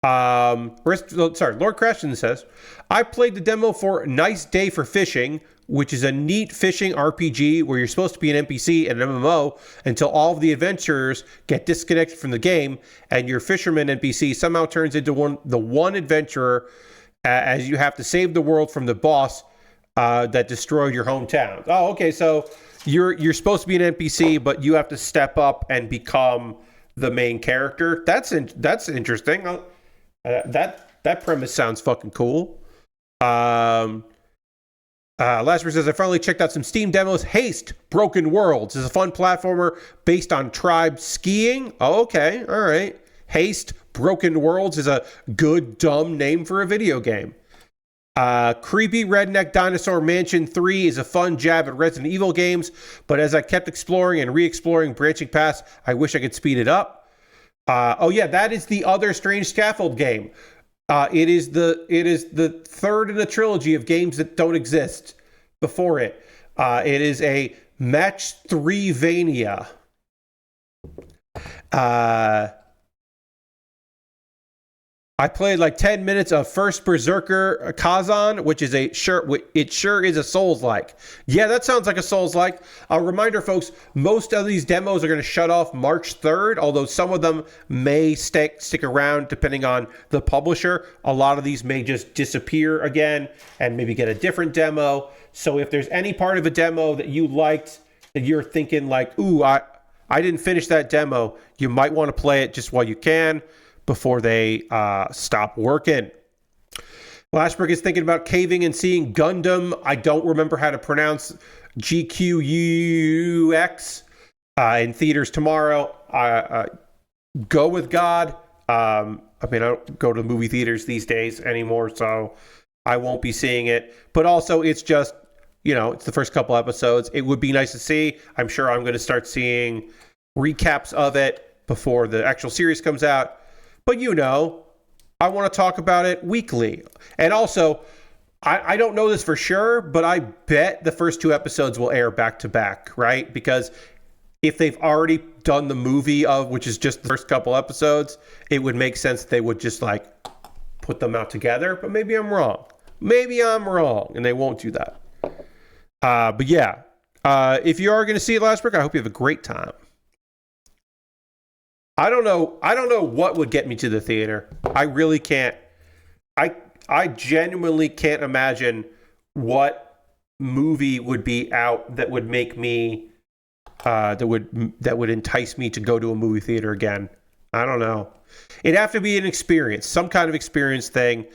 Lord Crashton says, I played the demo for Nice Day for Fishing, which is a neat fishing RPG where you're supposed to be an NPC in an MMO until all of the adventurers get disconnected from the game, and your fisherman NPC somehow turns into the one adventurer as you have to save the world from the boss that destroyed your hometown. Oh, okay, so you're supposed to be an NPC, but you have to step up and become the main character. That's interesting. That premise sounds fucking cool. Lasper says, I finally checked out some Steam demos. Haste Broken Worlds is a fun platformer based on tribe skiing. Oh, okay. All right. Haste Broken Worlds is a good, dumb name for a video game. Creepy Redneck Dinosaur Mansion 3 is a fun jab at Resident Evil games, but as I kept exploring and re-exploring branching paths, I wish I could speed it up. Oh yeah, that is the other Strange Scaffold game. It is the third in a trilogy of games that don't exist before it. It is a Match 3-vania. I played like 10 minutes of First Berserker Kazan, which is it sure is a Souls-like. Yeah, that sounds like a Souls-like. A reminder, folks, most of these demos are going to shut off March 3rd, although some of them may stick around depending on the publisher. A lot of these may just disappear again and maybe get a different demo. So if there's any part of a demo that you liked, that you're thinking like, ooh, I didn't finish that demo, you might want to play it just while you can, before they stop working. Lashberg is thinking about caving and seeing Gundam. I don't remember how to pronounce GQUX in theaters tomorrow. Go with God. I don't go to movie theaters these days anymore, so I won't be seeing it. But also, it's just, it's the first couple episodes. It would be nice to see. I'm sure I'm going to start seeing recaps of it before the actual series comes out. But I want to talk about it weekly. And also, I don't know this for sure, but I bet the first 2 episodes will air back to back, right? Because if they've already done the movie which is just the first couple episodes, it would make sense that they would just like put them out together. But maybe I'm wrong. And they won't do that. But yeah, if you are going to see it, Lashbrook, I hope you have a great time. I don't know what would get me to the theater. I really can't. I genuinely can't imagine what movie would be out that would make me that would entice me to go to a movie theater again. I don't know. It'd have to be an experience, some kind of experience thing.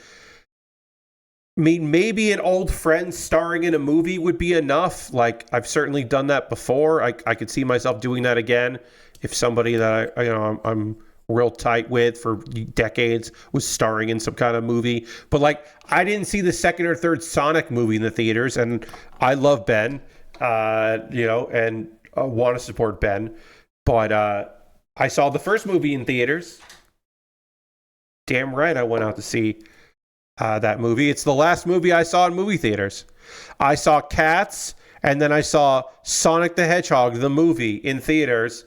I mean, maybe an old friend starring in a movie would be enough. Like, I've certainly done that before. I could see myself doing that again. If somebody that I'm real tight with for decades was starring in some kind of movie. But like, I didn't see the second or third Sonic movie in the theaters, and I love Ben, and want to support Ben. But I saw the first movie in theaters. Damn right I went out to see that movie. It's the last movie I saw in movie theaters. I saw Cats, and then I saw Sonic the Hedgehog, the movie, in theaters,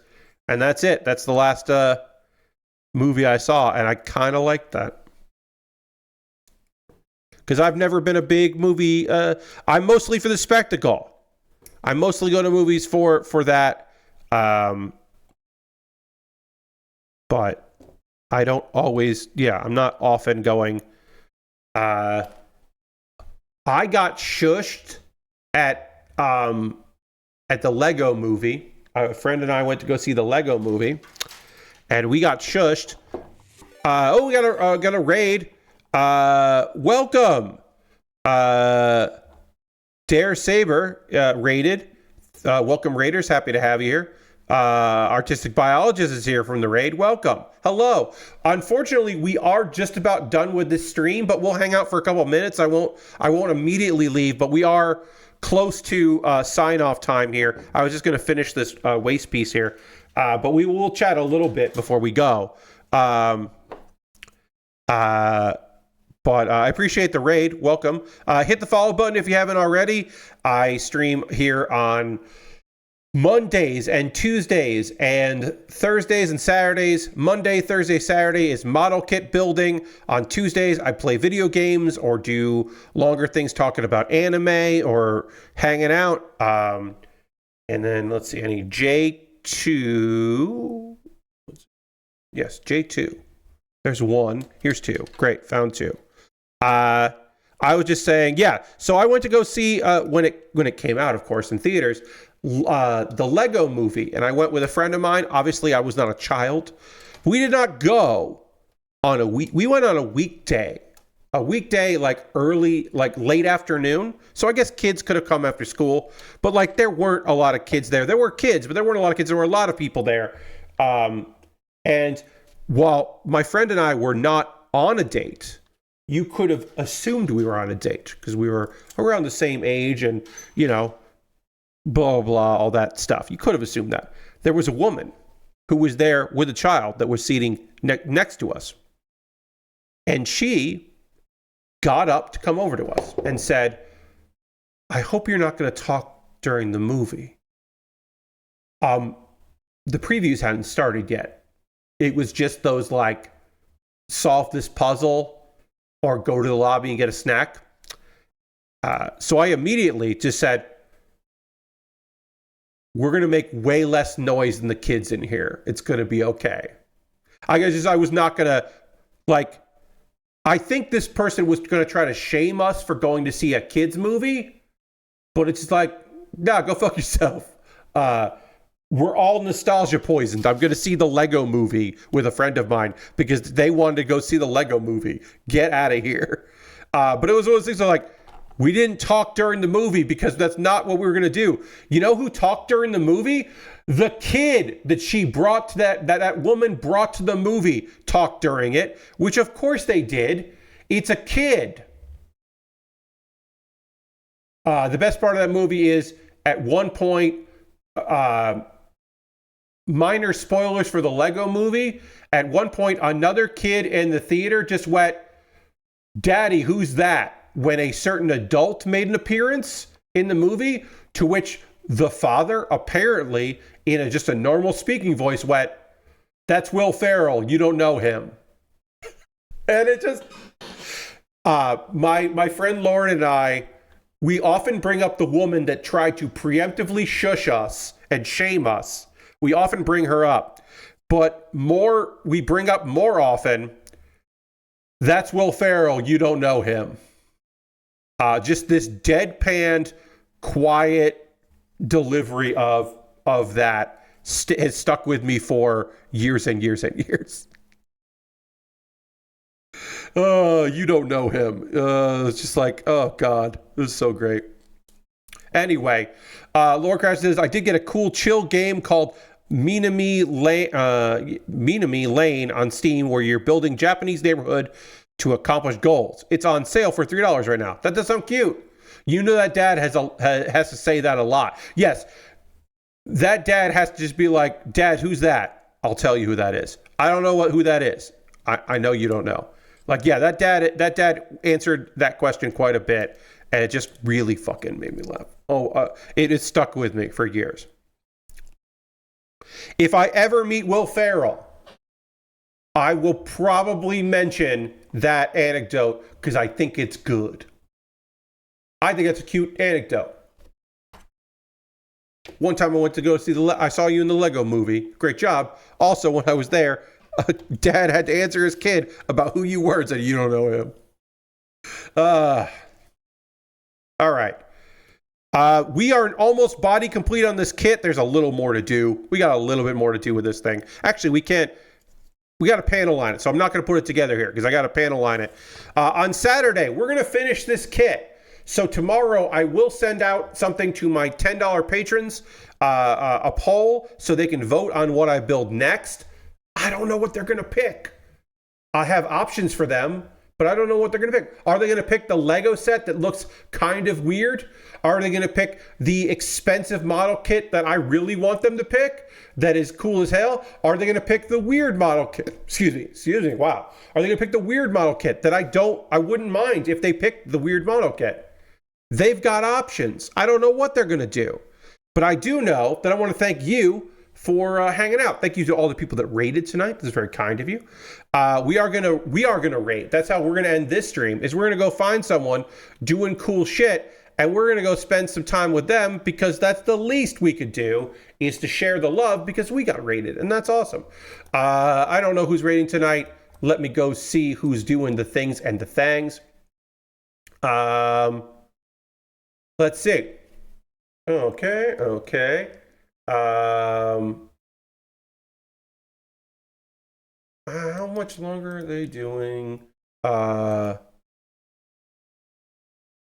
and that's it. That's the last movie I saw, and I kind of liked that. Because I've never been a big movie... I'm mostly for the spectacle. I mostly go to movies for that. But I don't always... Yeah, I'm not often going... I got shushed at the Lego movie. A friend and I went to go see the Lego movie, and we got shushed. We got a raid. Welcome. Dare Saber raided. Welcome, Raiders. Happy to have you here. Artistic Biologist is here from the raid. Welcome. Hello. Unfortunately, we are just about done with this stream, but we'll hang out for a couple of minutes. I won't immediately leave, but we are close to sign-off time here. I was just going to finish this waste piece here, but we will chat a little bit before we go. But I appreciate the raid. Welcome. Hit the follow button if you haven't already. I stream here on Mondays and Tuesdays and Thursdays and Saturdays. Monday, Thursday, Saturday is model kit building. On Tuesdays, I play video games or do longer things talking about anime or hanging out. And then let's see, I need J2. Yes, J2. There's one. Here's two. Great, found two. I was just saying, yeah. So I went to go see when it came out, of course, in theaters. The Lego movie, and I went with a friend of mine. Obviously, I was not a child. We did not go on a week. We went on a weekday, like early, like late afternoon. So I guess kids could have come after school, but like there weren't a lot of kids there. There were kids, but there weren't a lot of kids. There were a lot of people there. And while my friend and I were not on a date, you could have assumed we were on a date because we were around the same age and, you know, blah, blah, all that stuff. You could have assumed that. There was a woman who was there with a child that was seating next to us. And she got up to come over to us and said, I hope you're not going to talk during the movie. The previews hadn't started yet. It was just those like, solve this puzzle or go to the lobby and get a snack. So I immediately just said, we're going to make way less noise than the kids in here. It's going to be okay. I was not going to, like, I think this person was going to try to shame us for going to see a kids movie, but it's just like, nah, go fuck yourself. We're all nostalgia poisoned. I'm going to see the Lego movie with a friend of mine because they wanted to go see the Lego movie. Get out of here. But it was one of those things like, we didn't talk during the movie because that's not what we were going to do. You know who talked during the movie? The kid that she brought to that woman brought to the movie talked during it, which of course they did. It's a kid. The best part of that movie is at one point, minor spoilers for the Lego movie. At one point, another kid in the theater just went, Daddy, who's that? When a certain adult made an appearance in the movie, to which the father apparently in just a normal speaking voice went, that's Will Ferrell, you don't know him. And it just my friend Lauren and I, we often bring up the woman that tried to preemptively shush us and shame us. We often bring her up, but we bring up more often, that's Will Ferrell, you don't know him. Just this deadpanned, quiet delivery of that has stuck with me for years and years and years. Oh, you don't know him. It's just like, oh God, this is so great. Anyway, Lord Crash says, I did get a cool chill game called Minami Lane on Steam where you're building Japanese neighborhood to accomplish goals. It's on sale for $3 right now. That does sound cute. You know that dad has to say that a lot. Yes, that dad has to just be like, Dad, who's that? I'll tell you who that is. I don't know who that is. I know you don't know. Like, yeah, that dad answered that question quite a bit, and it just really fucking made me laugh. It has stuck with me for years. If I ever meet Will Ferrell, I will probably mention that anecdote because I think it's good. I think it's a cute anecdote. One time I went to go see I saw you in the Lego movie. Great job. Also, when I was there, Dad had to answer his kid about who you were and said, you don't know him. All right. We are almost body complete on this kit. There's a little more to do. We got a little bit more to do with this thing. Actually, we got to panel line it, so I'm not going to put it together here because I got to panel line it. On Saturday, we're going to finish this kit. So tomorrow, I will send out something to my $10 patrons, a poll, so they can vote on what I build next. I don't know what they're going to pick. I have options for them, but I don't know what they're going to pick. Are they going to pick the Lego set that looks kind of weird? Are they going to pick the expensive model kit that I really want them to pick that is cool as hell? Are they going to pick the weird model kit? Excuse me. Wow. Are they going to pick the weird model kit that I wouldn't mind if they picked the weird model kit? They've got options. I don't know what they're going to do, but I do know that I want to thank you for hanging out. Thank you to all the people that raided tonight. This is very kind of you. We are gonna raid. That's how we're gonna end this stream. Is we're gonna go find someone doing cool shit, and we're gonna go spend some time with them because that's the least we could do is to share the love because we got raided, and that's awesome. I don't know who's raiding tonight. Let me go see who's doing the things and the thangs. Let's see. Okay. How much longer are they doing?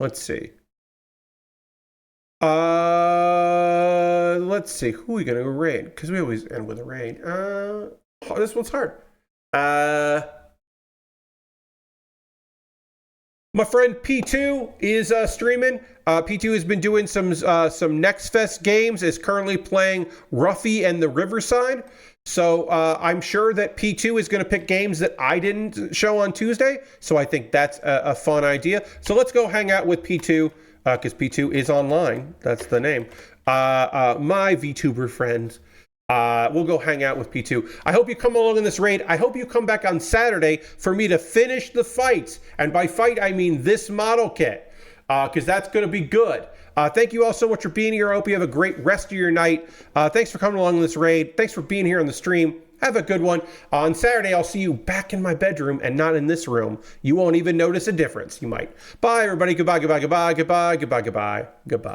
Let's see. Let's see. Who are we gonna raid? Because we always end with a raid. This one's hard. My friend P2 is streaming. P2 has been doing some Next Fest games, is currently playing Ruffy and the Riverside. So I'm sure that P2 is going to pick games that I didn't show on Tuesday. So I think that's a fun idea. So let's go hang out with P2 because P2 is online. That's the name. My VTuber friends. We'll go hang out with P2. I hope you come along in this raid. I hope you come back on Saturday for me to finish the fights. And by fight, I mean this model kit, because that's going to be good. Thank you all so much for being here. I hope you have a great rest of your night. Thanks for coming along in this raid. Thanks for being here on the stream. Have a good one. On Saturday, I'll see you back in my bedroom and not in this room. You won't even notice a difference. You might. Bye, everybody. Goodbye, goodbye, goodbye, goodbye, goodbye, goodbye, goodbye.